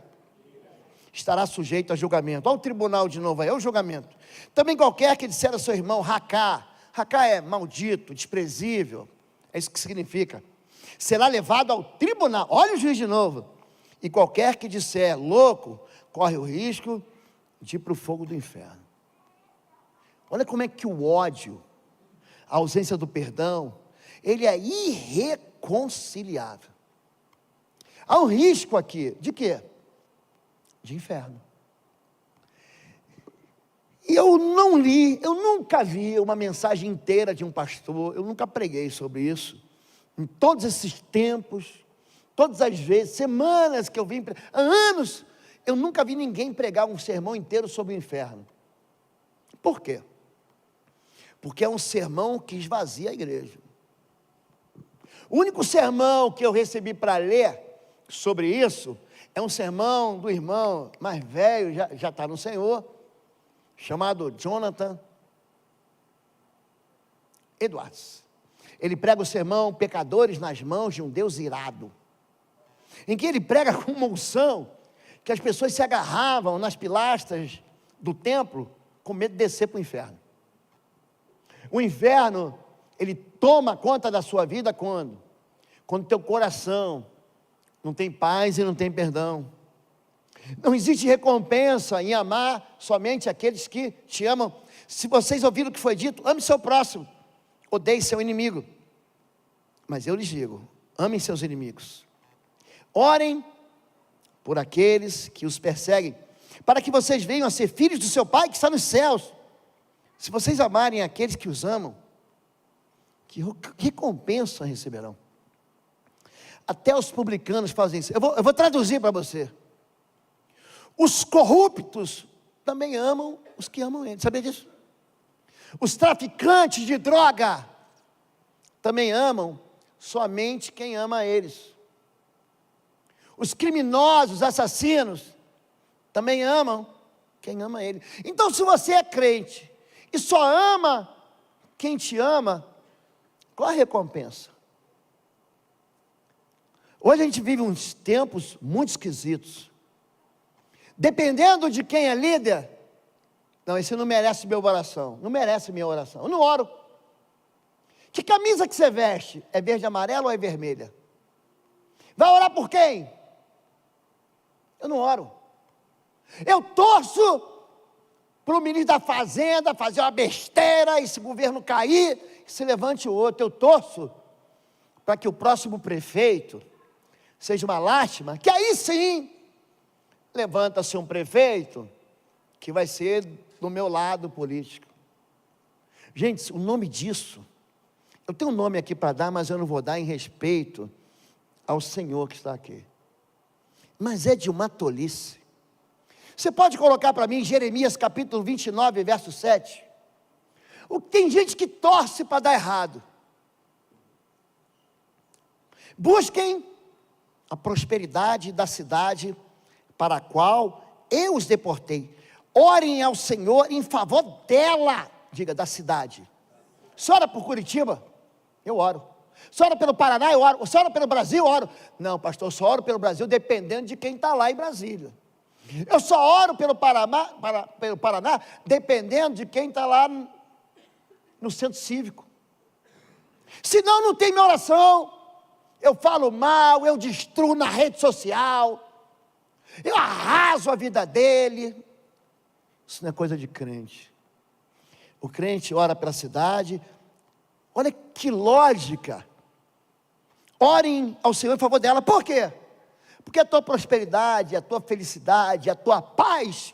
estará sujeito a julgamento. Olha o tribunal de novo aí, é o julgamento. Também qualquer que disser a seu irmão, racá é maldito, desprezível, é isso que significa, será levado ao tribunal. Olha o juiz de novo. E qualquer que disser louco, corre o risco de ir para o fogo do inferno. Olha como é que o ódio, a ausência do perdão, ele é irreconciliável. Há um risco aqui, de quê? De inferno. E eu nunca vi uma mensagem inteira de um pastor, eu nunca preguei sobre isso, em todos esses tempos, todas as vezes, semanas que eu vim, há anos, eu nunca vi ninguém pregar um sermão inteiro sobre o inferno. Por quê? Porque é um sermão que esvazia a igreja. O único sermão que eu recebi para ler sobre isso é um sermão do irmão mais velho, já está no Senhor, chamado Jonathan Edwards. Ele prega o sermão Pecadores nas mãos de um Deus irado, em que ele prega com uma unção que as pessoas se agarravam nas pilastras do templo com medo de descer para o inferno. O inferno, ele toma conta da sua vida quando? Quando teu coração não tem paz e não tem perdão. Não existe recompensa em amar somente aqueles que te amam. Se vocês ouviram o que foi dito, ame seu próximo, odeie seu inimigo. Mas eu lhes digo, amem seus inimigos. Orem por aqueles que os perseguem, para que vocês venham a ser filhos do seu Pai que está nos céus. Se vocês amarem aqueles que os amam, que recompensa receberão? Até os publicanos fazem isso. Eu vou traduzir para você. Os corruptos também amam os que amam eles. Sabia disso? Os traficantes de droga também amam somente quem ama eles. Os criminosos, assassinos também amam quem ama ele. Então, se você é crente e só ama quem te ama, qual a recompensa? Hoje a gente vive uns tempos muito esquisitos. Dependendo de quem é líder, não, esse não merece minha oração, não merece minha oração, eu não oro. Que camisa que você veste? É verde e amarelo ou é vermelha? Vai orar por quem? Eu não oro. Eu torço para o ministro da Fazenda fazer uma besteira, e se o governo cair, se levante o outro. Eu torço para que o próximo prefeito seja uma lástima, que aí sim, levanta-se um prefeito que vai ser do meu lado político. Gente, o nome disso, eu tenho um nome aqui para dar, mas eu não vou dar em respeito ao Senhor que está aqui. Mas é de uma tolice. Você pode colocar para mim Jeremias capítulo 29, verso 7. Tem gente que torce para dar errado. Busquem a prosperidade da cidade para a qual eu os deportei. Orem ao Senhor em favor dela, diga, da cidade. Você ora por Curitiba? Eu oro. Você ora pelo Paraná? Eu oro. Você ora pelo Brasil? Eu oro. Não, pastor, eu só oro pelo Brasil dependendo de quem está lá em Brasília. Eu só oro pelo Paraná dependendo de quem está lá no centro cívico. Senão não tem minha oração. Eu falo mal, eu destruo na rede social, eu arraso a vida dele. Isso não é coisa de crente. O crente ora pela cidade. Olha que lógica. Orem ao Senhor em favor dela. Por quê? Porque a tua prosperidade, a tua felicidade, a tua paz,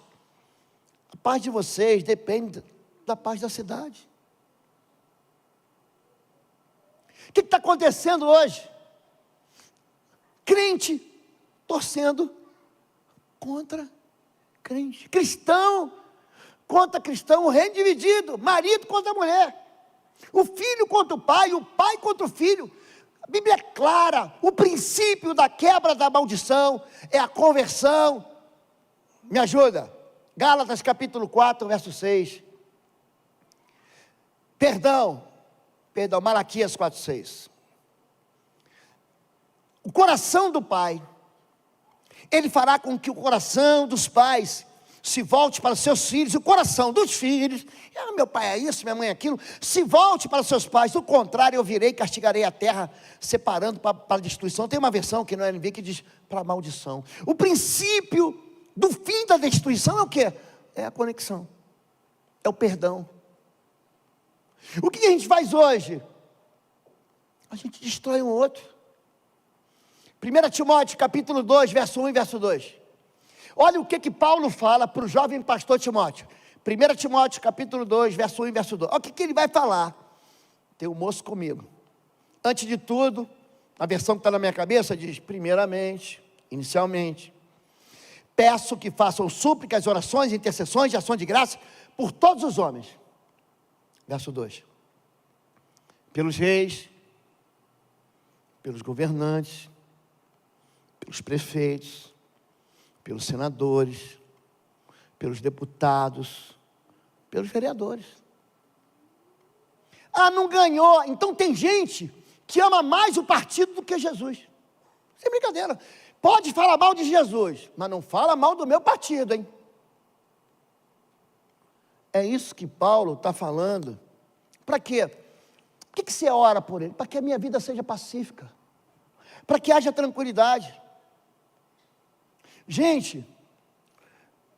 a paz de vocês depende da paz da cidade. O que está acontecendo hoje? Crente torcendo contra crente. Cristão contra cristão, o reino dividido, marido contra mulher, o filho contra o pai contra o filho. A Bíblia é clara, o princípio da quebra da maldição é a conversão. Me ajuda, Gálatas capítulo 4, verso 6. Perdão, Malaquias 4, 6. O coração do pai, ele fará com que o coração dos pais se volte para os seus filhos, o coração dos filhos, meu pai é isso, minha mãe é aquilo, se volte para os seus pais. Do contrário, eu virei e castigarei a terra, separando para a destruição. Tem uma versão que no NVI que diz para a maldição. O princípio do fim da destruição é o quê? É a conexão, é o perdão. O que a gente faz hoje? A gente destrói um outro. 1 Timóteo capítulo 2, verso 1 e verso 2. Olha o que Paulo fala para o jovem pastor Timóteo. 1 Timóteo capítulo 2, verso 1 e verso 2. Olha o que ele vai falar. Tem um moço comigo. Antes de tudo, a versão que está na minha cabeça diz: primeiramente, inicialmente, peço que façam súplicas, orações, intercessões de ação de graça por todos os homens. Verso 2. Pelos reis, pelos governantes, pelos prefeitos, pelos senadores, pelos deputados, pelos vereadores. Ah, não ganhou. Então tem gente que ama mais o partido do que Jesus. Sem brincadeira. Pode falar mal de Jesus, mas não fala mal do meu partido, hein? É isso que Paulo está falando. Para quê? Por que você ora por ele? Para que a minha vida seja pacífica, para que haja tranquilidade. Gente,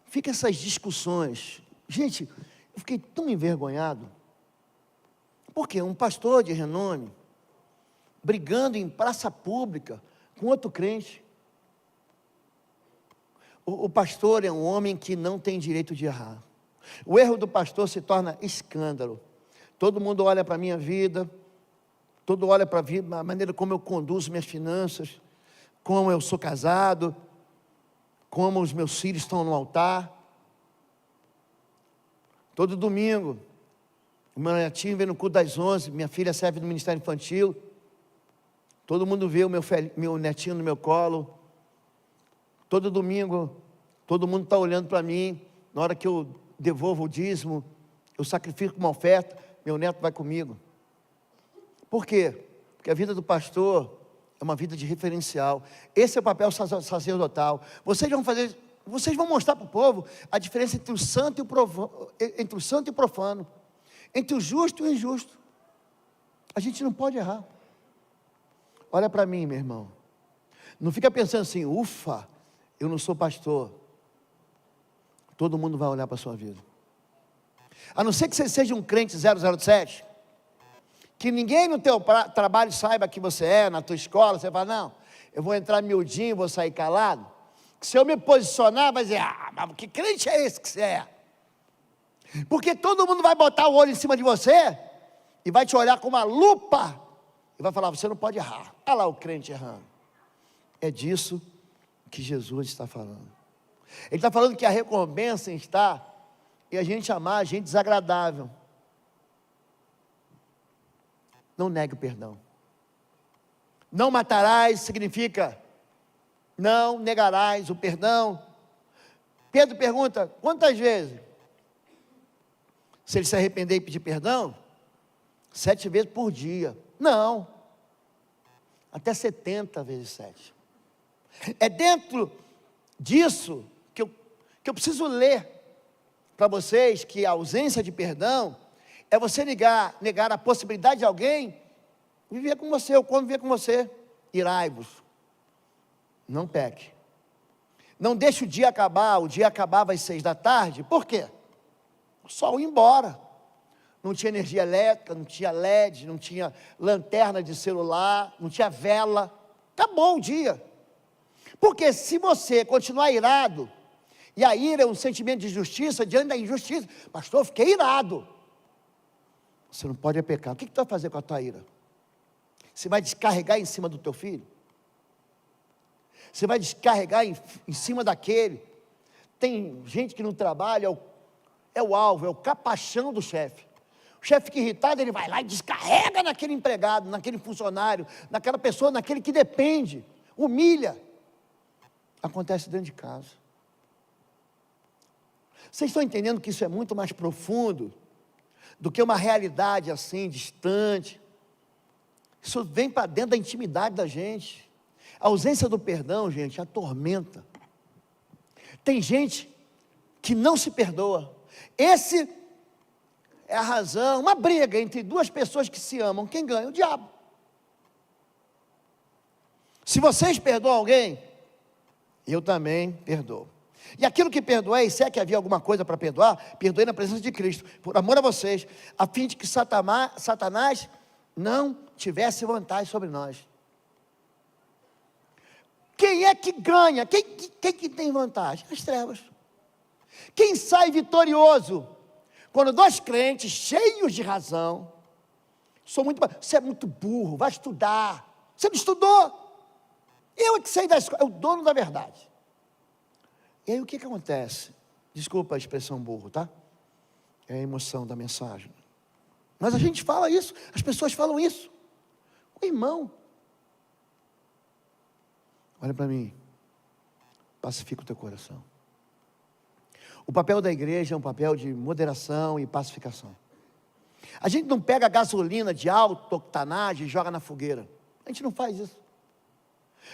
fica essas discussões. Gente, eu fiquei tão envergonhado, porque um pastor de renome, brigando em praça pública com outro crente. O pastor é um homem que não tem direito de errar. O erro do pastor se torna escândalo. Todo mundo olha para a minha vida, todo olha para a maneira como eu conduzo minhas finanças, como eu sou casado, como os meus filhos estão no altar. Todo domingo, o meu netinho vem no culto das 11, minha filha serve no ministério infantil. Todo mundo vê o meu netinho no meu colo. Todo domingo, todo mundo está olhando para mim. Na hora que eu devolvo o dízimo, eu sacrifico uma oferta, meu neto vai comigo. Por quê? Porque a vida do pastor é uma vida de referencial. Esse é o papel sacerdotal. Vocês vão mostrar para o povo a diferença entre o santo e o profano, entre o justo e o injusto. A gente não pode errar. Olha para mim, meu irmão. Não fica pensando assim: ufa, eu não sou pastor. Todo mundo vai olhar para a sua vida. A não ser que você seja um crente 007, que ninguém no teu trabalho saiba que você é, na tua escola, você fala: não, eu vou entrar miudinho, vou sair calado. Que se eu me posicionar, vai dizer: ah, mas que crente é esse que você é? Porque todo mundo vai botar o olho em cima de você e vai te olhar com uma lupa e vai falar: você não pode errar. Olha lá o crente errando. É disso que Jesus está falando. Ele está falando que a recompensa está em a gente amar a gente desagradável. não negue o perdão. Não matarás significa não negarás o perdão. Pedro pergunta, quantas vezes? Se ele se arrepender e pedir perdão, 7 vezes por dia. Não, até 70 vezes 7. É dentro disso que eu preciso ler para vocês que a ausência de perdão é você negar a possibilidade de alguém viver com você, ou conviver com você. Irai-vos, não peque. Não deixe o dia acabava às 6 da tarde, por quê? O sol ia embora, não tinha energia elétrica, não tinha LED, não tinha lanterna de celular, não tinha vela, acabou o dia. Porque se você continuar irado, e a ira é um sentimento de justiça diante da injustiça, pastor, eu fiquei irado. Você não pode pecar. O que tu vai fazer com a tua ira? Você vai descarregar em cima do teu filho? Você vai descarregar em cima daquele? Tem gente que no trabalho é o alvo, é o capachão do chefe. O chefe fica irritado, ele vai lá e descarrega naquele empregado, naquele funcionário, naquela pessoa, naquele que depende, humilha. Acontece dentro de casa. Vocês estão entendendo que isso é muito mais profundo do que uma realidade assim, distante? Isso vem para dentro da intimidade da gente. A ausência do perdão, gente, atormenta. Tem gente que não se perdoa. Esse é a razão, uma briga entre duas pessoas que se amam. Quem ganha? O diabo. Se vocês perdoam alguém, eu também perdoo. E aquilo que perdoei, se é que havia alguma coisa para perdoar, perdoei na presença de Cristo, por amor a vocês, a fim de que Satanás não tivesse vantagem sobre nós. Quem é que ganha? Quem que tem vantagem? As trevas. Quem sai vitorioso? Quando dois crentes, cheios de razão, você é muito burro, vai estudar. Você não estudou. Eu é que sei da escola, é o dono da verdade. E aí o que acontece? Desculpa a expressão burro, tá? É a emoção da mensagem. Mas a gente fala isso, as pessoas falam isso. O irmão, olha para mim, pacifica o teu coração. O papel da igreja é um papel de moderação e pacificação. A gente não pega gasolina de alta octanagem e joga na fogueira. A gente não faz isso.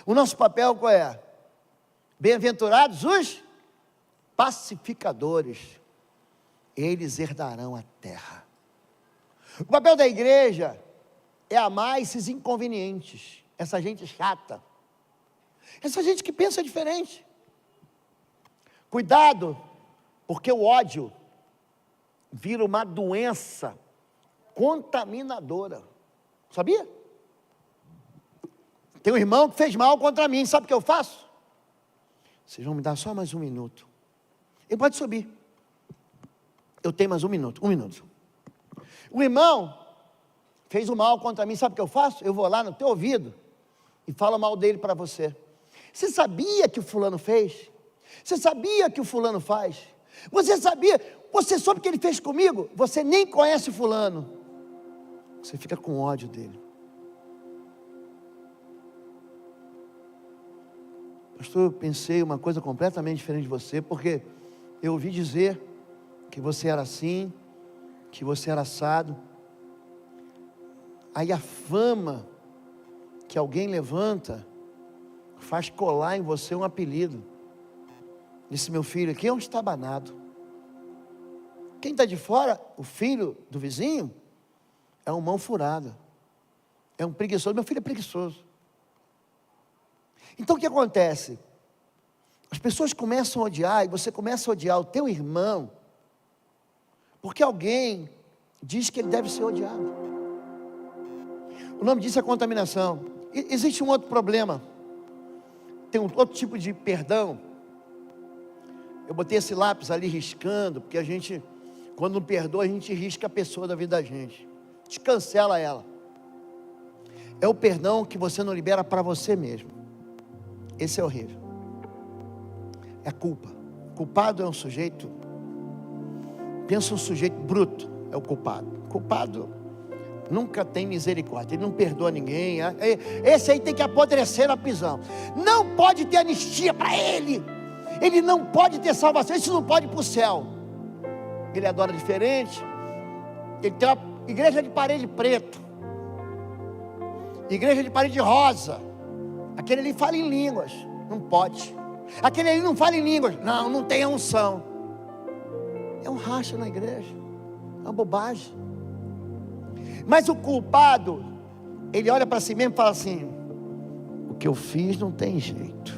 O nosso papel qual é? Bem-aventurados os pacificadores, eles herdarão a terra. O papel da igreja é amar esses inconvenientes, essa gente chata, essa gente que pensa diferente. Cuidado, porque o ódio vira uma doença contaminadora. Sabia? Tem um irmão que fez mal contra mim, sabe o que eu faço? Vocês vão me dar só mais um minuto. Ele pode subir. Eu tenho mais um minuto. O irmão fez o mal contra mim, sabe o que eu faço? Eu vou lá no teu ouvido e falo mal dele para você. Você sabia que o fulano fez? Você sabia que o fulano faz? Você sabia? Você soube o que ele fez comigo? Você nem conhece o fulano. Você fica com ódio dele. Pastor, eu pensei uma coisa completamente diferente de você, porque eu ouvi dizer que você era assim, que você era assado. Aí a fama que alguém levanta faz colar em você um apelido. Disse, meu filho, aqui é um estabanado. Quem está de fora, o filho do vizinho, é um mão furada, é um preguiçoso. Meu filho é preguiçoso. Então o que acontece? As pessoas começam a odiar, e você começa a odiar o teu irmão, porque alguém diz que ele deve ser odiado. O nome disso é contaminação. Existe um outro problema, tem um outro tipo de perdão. Eu botei esse lápis ali riscando, porque a gente, quando não perdoa, a gente risca a pessoa da vida da gente, a gente cancela ela. É o perdão que você não libera para você mesmo. Esse é horrível. É a culpa. Culpado é um sujeito, pensa um sujeito bruto, é o culpado. Culpado Nunca tem misericórdia, ele não perdoa ninguém. Esse aí tem que apodrecer na prisão. Não pode ter anistia para ele. Ele não pode ter salvação, isso não pode ir para o céu. Ele adora diferente. Ele tem uma igreja de parede preta, igreja de parede rosa. Aquele ali fala em línguas, não pode. Aquele ali não fala em línguas, não tem a unção. É um racha na igreja, é uma bobagem. Mas o culpado, ele olha para si mesmo e fala assim: o que eu fiz não tem jeito.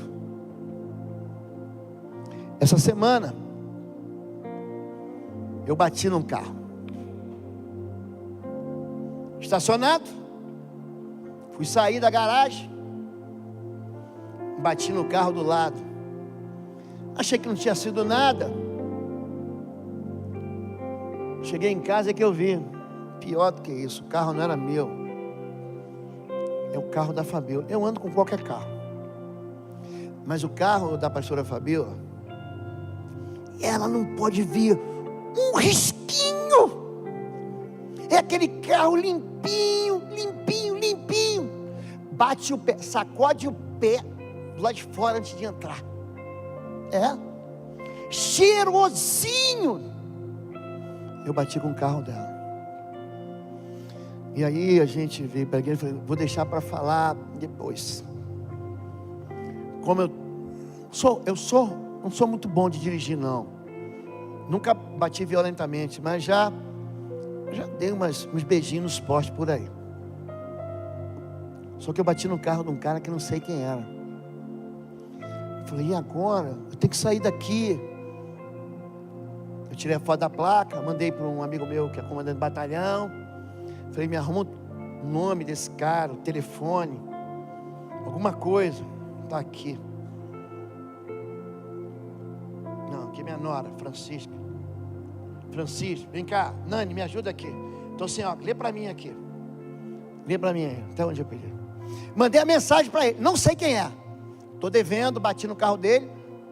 Essa semana eu bati num carro estacionado, fui sair da garagem, bati no carro do lado, achei que não tinha sido nada. Cheguei em casa e que eu vi, pior do que isso, o carro não era meu, é o carro da Fabíola. Eu ando com qualquer carro, mas o carro da pastora Fabíola, ela não pode vir um risquinho. É aquele carro limpinho, limpinho, limpinho. Bate o pé, sacode o pé do lado de fora antes de entrar. É cheirosinho. Eu bati com o carro dela. E aí a gente veio para a igreja e falou: vou deixar para falar depois. Como eu não sou muito bom de dirigir, não. Nunca bati violentamente, mas já dei uns beijinhos nos postes por aí. Só que eu bati no carro de um cara que não sei quem era. Falei: e agora? Eu tenho que sair daqui. Eu tirei a foto da placa, mandei para um amigo meu que é comandante do batalhão. Falei: me arruma o nome desse cara, o telefone, alguma coisa. Está aqui. Não, aqui é minha nora, Francisco, vem cá. Nani, me ajuda aqui. Então assim, ó, lê para mim aqui. Lê para mim aí, até onde eu pedi. Mandei a mensagem para ele, não sei quem é. Estou devendo, bati no carro dele,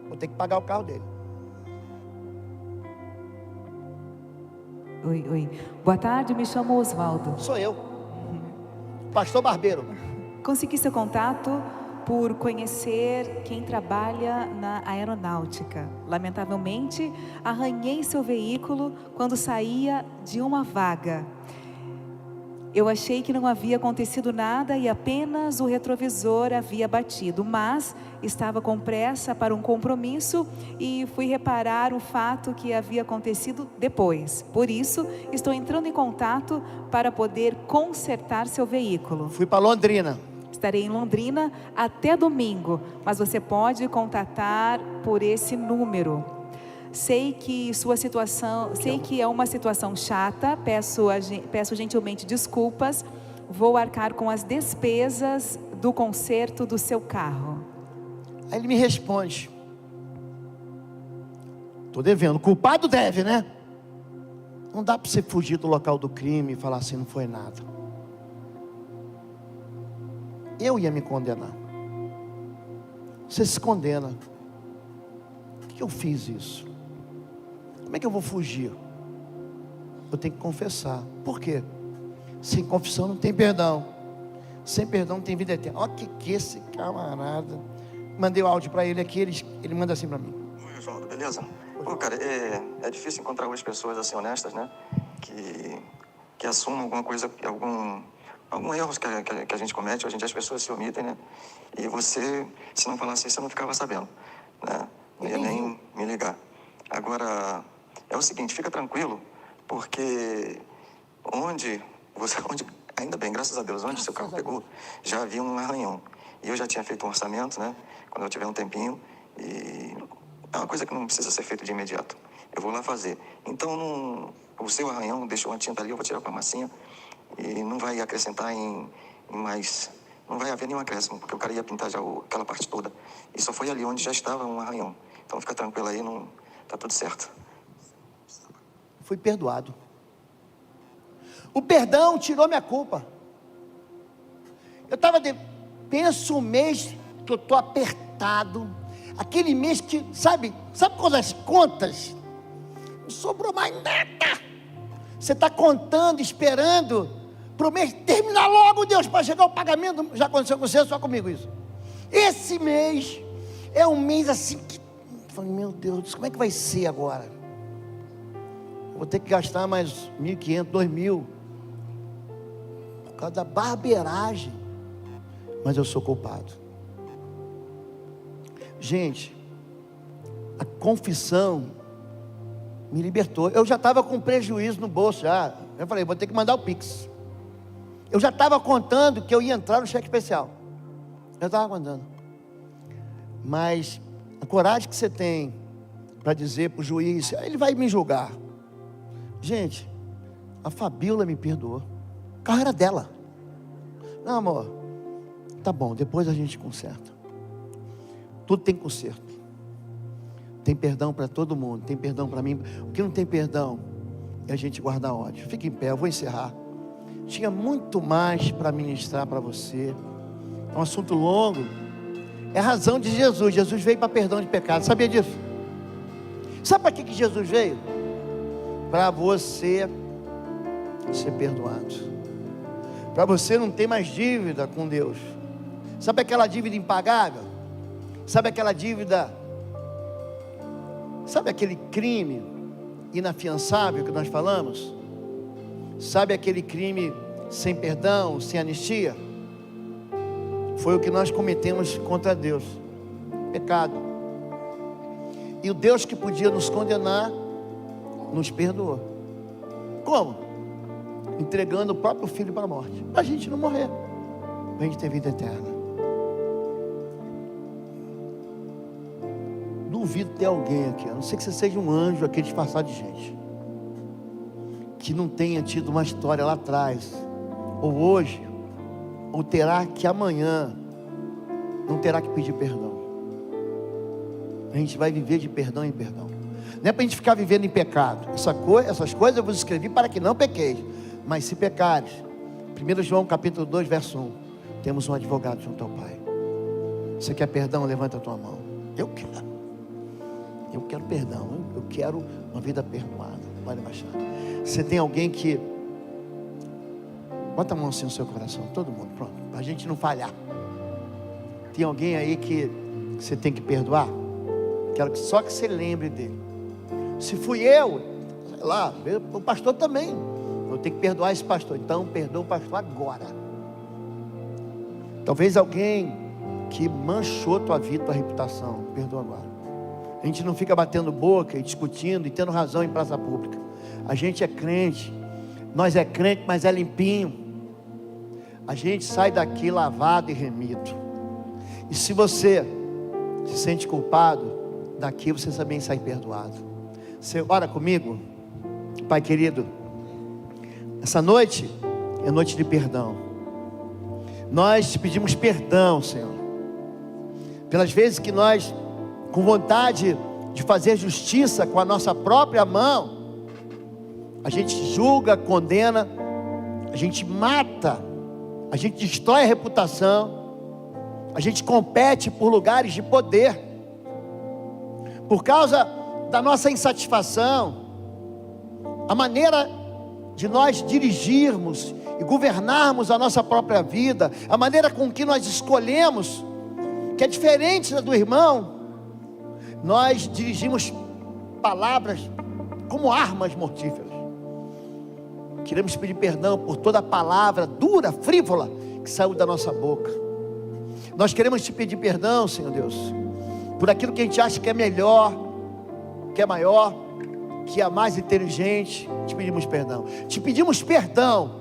vou ter que pagar o carro dele. Oi. Boa tarde, me chamo Oswaldo. Sou eu, pastor Barbeiro. Consegui seu contato por conhecer quem trabalha na aeronáutica. Lamentavelmente, arranhei seu veículo quando saía de uma vaga. Eu achei que não havia acontecido nada e apenas o retrovisor havia batido, mas estava com pressa para um compromisso e fui reparar o fato que havia acontecido depois. Por isso, estou entrando em contato para poder consertar seu veículo. Fui para Londrina. Estarei em Londrina até domingo, mas você pode contatar por esse número. Sei que é uma situação chata, peço gentilmente desculpas, vou arcar com as despesas do conserto do seu carro. Aí ele me responde: estou devendo, o culpado deve, né? Não dá para você fugir do local do crime e falar assim: não foi nada. Eu ia me condenar. Você se condena. Por que eu fiz isso? Como é que eu vou fugir? Eu tenho que confessar. Por quê? Sem confissão não tem perdão. Sem perdão não tem vida eterna. Olha que esse camarada. Mandei o áudio para ele aqui, ele manda assim para mim. Oi, Oswaldo, beleza? Pô, cara, é difícil encontrar hoje pessoas assim honestas, né? Que assumam alguma coisa, algum erro que a gente comete. Hoje em dia as pessoas se omitem, né? E você, se não falasse isso, eu não ficava sabendo, né? Não ia nem me ligar. Agora, é o seguinte, fica tranquilo, porque ainda bem, graças a Deus, onde seu carro pegou, já havia um arranhão. E eu já tinha feito um orçamento, né? Quando eu tiver um tempinho, e é uma coisa que não precisa ser feita de imediato. Eu vou lá fazer. Então, o seu arranhão deixou uma tinta ali, eu vou tirar com a massinha, e não vai acrescentar em mais... Não vai haver nenhum acréscimo, porque o cara ia pintar já aquela parte toda. E só foi ali onde já estava um arranhão. Então, fica tranquilo aí, tá tudo certo. Fui perdoado. O perdão tirou minha culpa. Eu estava penso um mês que eu estou apertado. Aquele mês que, sabe quando as contas não sobrou mais nada. Você está contando, esperando para o mês terminar logo, Deus, para chegar o pagamento. Já aconteceu com você, só comigo isso. Esse mês é um mês assim que eu falei, meu Deus, como é que vai ser agora? Vou ter que gastar mais 1.500, 2.000 por causa da barbeiragem. Mas eu sou culpado. Gente, a confissão me libertou. Eu já estava com prejuízo no bolso já. Eu falei, vou ter que mandar o Pix. Eu já estava contando que eu ia entrar no cheque especial. Eu estava contando. Mas a coragem que você tem para dizer para o juiz, ele vai me julgar. Gente, a Fabíola me perdoou. O carro era dela. Não, amor, tá bom, depois a gente conserta. Tudo tem conserto. Tem perdão para todo mundo, tem perdão para mim. O que não tem perdão é a gente guardar ódio. Fique em pé, eu vou encerrar. Tinha muito mais para ministrar para você. É um assunto longo. É a razão de Jesus. Jesus veio para perdão de pecado. Sabia disso? Sabe para que Jesus veio? Para você ser perdoado. Para você não ter mais dívida com Deus. Sabe aquela dívida impagável? Sabe aquela dívida? Sabe aquele crime inafiançável que nós falamos? Sabe aquele crime sem perdão, sem anistia? Foi o que nós cometemos contra Deus. Pecado. E o Deus que podia nos condenar, nos perdoou. Como? Entregando o próprio Filho para a morte. Para a gente não morrer. Para a gente ter vida eterna. Duvido ter alguém aqui, a não ser que você seja um anjo aqui disfarçado de gente, que não tenha tido uma história lá atrás, ou hoje, ou terá que amanhã, não terá que pedir perdão. A gente vai viver de perdão em perdão. Não é para a gente ficar vivendo em pecado. Essas coisas eu vos escrevi para que não pequeis. Mas se pecares, 1 João capítulo 2, verso 1, temos um advogado junto ao Pai. Você quer perdão? Levanta a tua mão. Eu quero. Eu quero perdão. Eu quero uma vida perdoada. Pode baixar. Você tem alguém que... Bota a mão assim no seu coração. Todo mundo, pronto. Para a gente não falhar. Tem alguém aí que você tem que perdoar? Quero que só que você lembre dele. Se fui eu, sei lá, o pastor também. Eu tenho que perdoar esse pastor. Então perdoa o pastor agora. Talvez alguém que manchou tua vida, tua reputação. Perdoa agora. A gente não fica batendo boca e discutindo e tendo razão em praça pública. A gente é crente. Nós é crente, mas é limpinho. A gente sai daqui lavado e remido. E se você se sente culpado, daqui você também sai perdoado. Você ora comigo? Pai querido, essa noite é noite de perdão. Nós te pedimos perdão, Senhor, pelas vezes que nós, com vontade de fazer justiça com a nossa própria mão, a gente julga, condena, a gente mata, a gente destrói a reputação, a gente compete por lugares de poder, por causa da nossa insatisfação, a maneira de nós dirigirmos e governarmos a nossa própria vida, a maneira com que nós escolhemos, que é diferente da do irmão. Nós dirigimos palavras como armas mortíferas. Queremos pedir perdão por toda palavra dura, frívola, que saiu da nossa boca. Nós queremos te pedir perdão, Senhor Deus, por aquilo que a gente acha que é melhor, que é maior, que é mais inteligente. Te pedimos perdão. Te pedimos perdão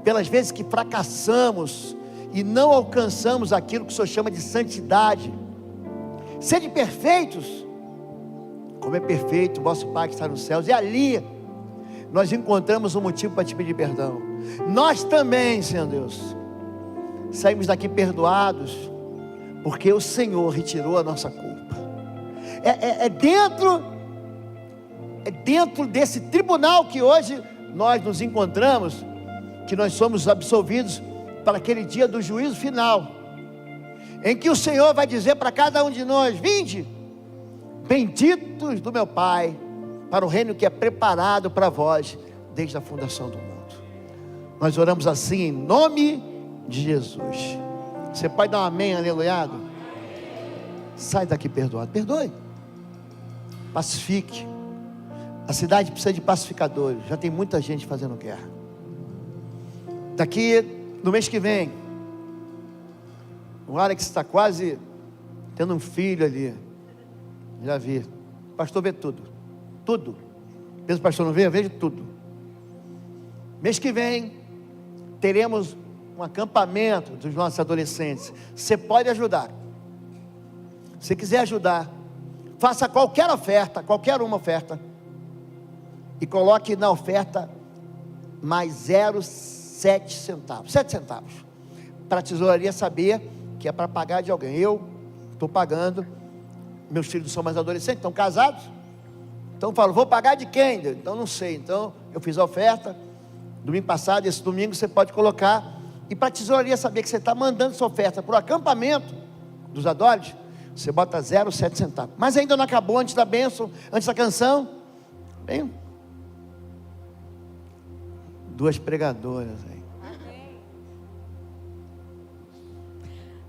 pelas vezes que fracassamos e não alcançamos aquilo que o Senhor chama de santidade. Sede perfeitos, como é perfeito o vosso Pai que está nos céus. E ali nós encontramos um motivo para te pedir perdão. Nós também, Senhor Deus, saímos daqui perdoados, porque o Senhor retirou a nossa culpa. É dentro desse tribunal que hoje nós nos encontramos, que nós somos absolvidos para aquele dia do juízo final, em que o Senhor vai dizer para cada um de nós: vinde, benditos do meu Pai, para o reino que é preparado para vós desde a fundação do mundo. Nós oramos assim em nome de Jesus. Você pode dar um amém, aleluiado? Sai daqui perdoado. Perdoe. Pacifique. A cidade precisa de pacificadores. Já tem muita gente fazendo guerra. Daqui, no mês que vem, o Alex está quase tendo um filho ali. Já vi. O pastor vê tudo. Tudo. Mesmo o pastor não vê? Eu vejo tudo. Mês que vem, teremos um acampamento dos nossos adolescentes. Você pode ajudar. Se quiser ajudar, faça qualquer oferta, qualquer uma oferta, e coloque na oferta mais 0,7 centavos, 7 centavos, para a tesouraria saber que é para pagar de alguém. Eu estou pagando, meus filhos são mais adolescentes, estão casados, então eu falo, vou pagar de quem? Então não sei, então eu fiz a oferta, domingo passado, esse domingo você pode colocar, e para a tesouraria saber que você está mandando sua oferta para o acampamento dos adolescentes, você bota 0,7 centavos, mas ainda não acabou, antes da bênção, antes da canção, bem, duas pregadoras aí.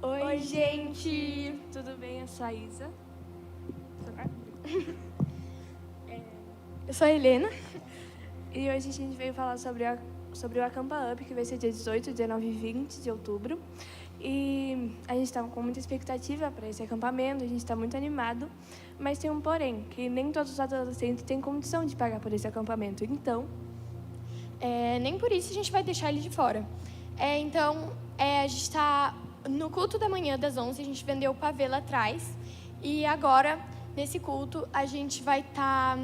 Oi, gente, tudo bem? Eu sou a Isa. Eu sou a Helena e hoje a gente veio falar sobre o Acampa Up, que vai ser dia 18, 19 e 20 de outubro. E a gente está com muita expectativa para esse acampamento, a gente está muito animado, mas tem um porém, que nem todos os adolescentes têm condição de pagar por esse acampamento. Então, nem por isso a gente vai deixar ele de fora. Então, a gente está no culto da manhã das 11, a gente vendeu o pavê lá atrás. E agora, nesse culto, a gente vai estar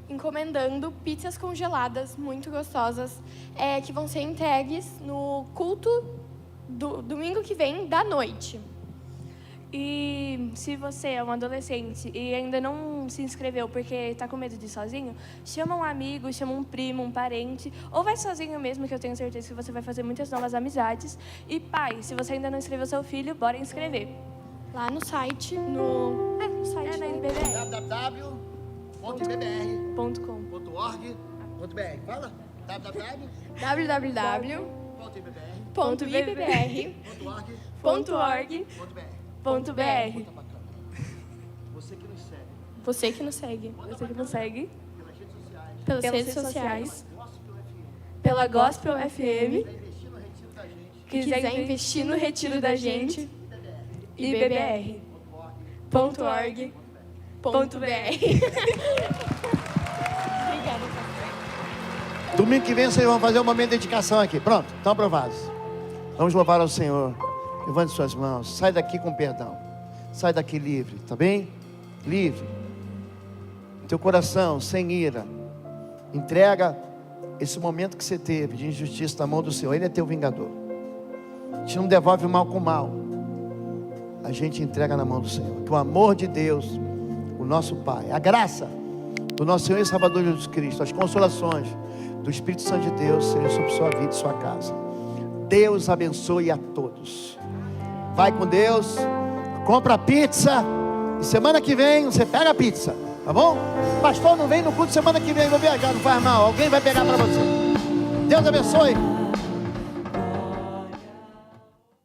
encomendando pizzas congeladas muito gostosas, que vão ser entregues no culto do domingo que vem, da noite. e se você é um adolescente e ainda não se inscreveu porque está com medo de ir sozinho, chama um amigo, chama um primo, um parente, ou vai sozinho mesmo, que eu tenho certeza que você vai fazer muitas novas amizades. E pai, se você ainda não inscreveu seu filho, bora inscrever. Lá no site, No site né? da NBBR. www.bbr.org.br. Fala. www.ibbr.org.br. Você que nos segue. Você que nos segue Pelas pelas redes sociais. pela Gospel FM, Que quiser investir no retiro da gente, ibbr.org.br. Domingo que vem vocês vão fazer um momento de dedicação aqui. Pronto, estão aprovados. Vamos louvar ao Senhor. Levante suas mãos. Sai daqui com perdão. Sai daqui livre, tá bem? Livre. Teu coração, sem ira. Entrega esse momento que você teve de injustiça na mão do Senhor. Ele é teu vingador. A gente não devolve mal com mal. A gente entrega na mão do Senhor. Que o amor de Deus, o nosso Pai, a graça do nosso Senhor e Salvador Jesus Cristo, as consolações do Espírito Santo de Deus sejam sobre sua vida e sua casa. Deus abençoe a todos. Vai com Deus. Compra a pizza. E semana que vem você pega a pizza. Tá bom? Pastor, não vem no culto semana que vem, vou viajar, não faz mal. Alguém vai pegar para você. Deus abençoe.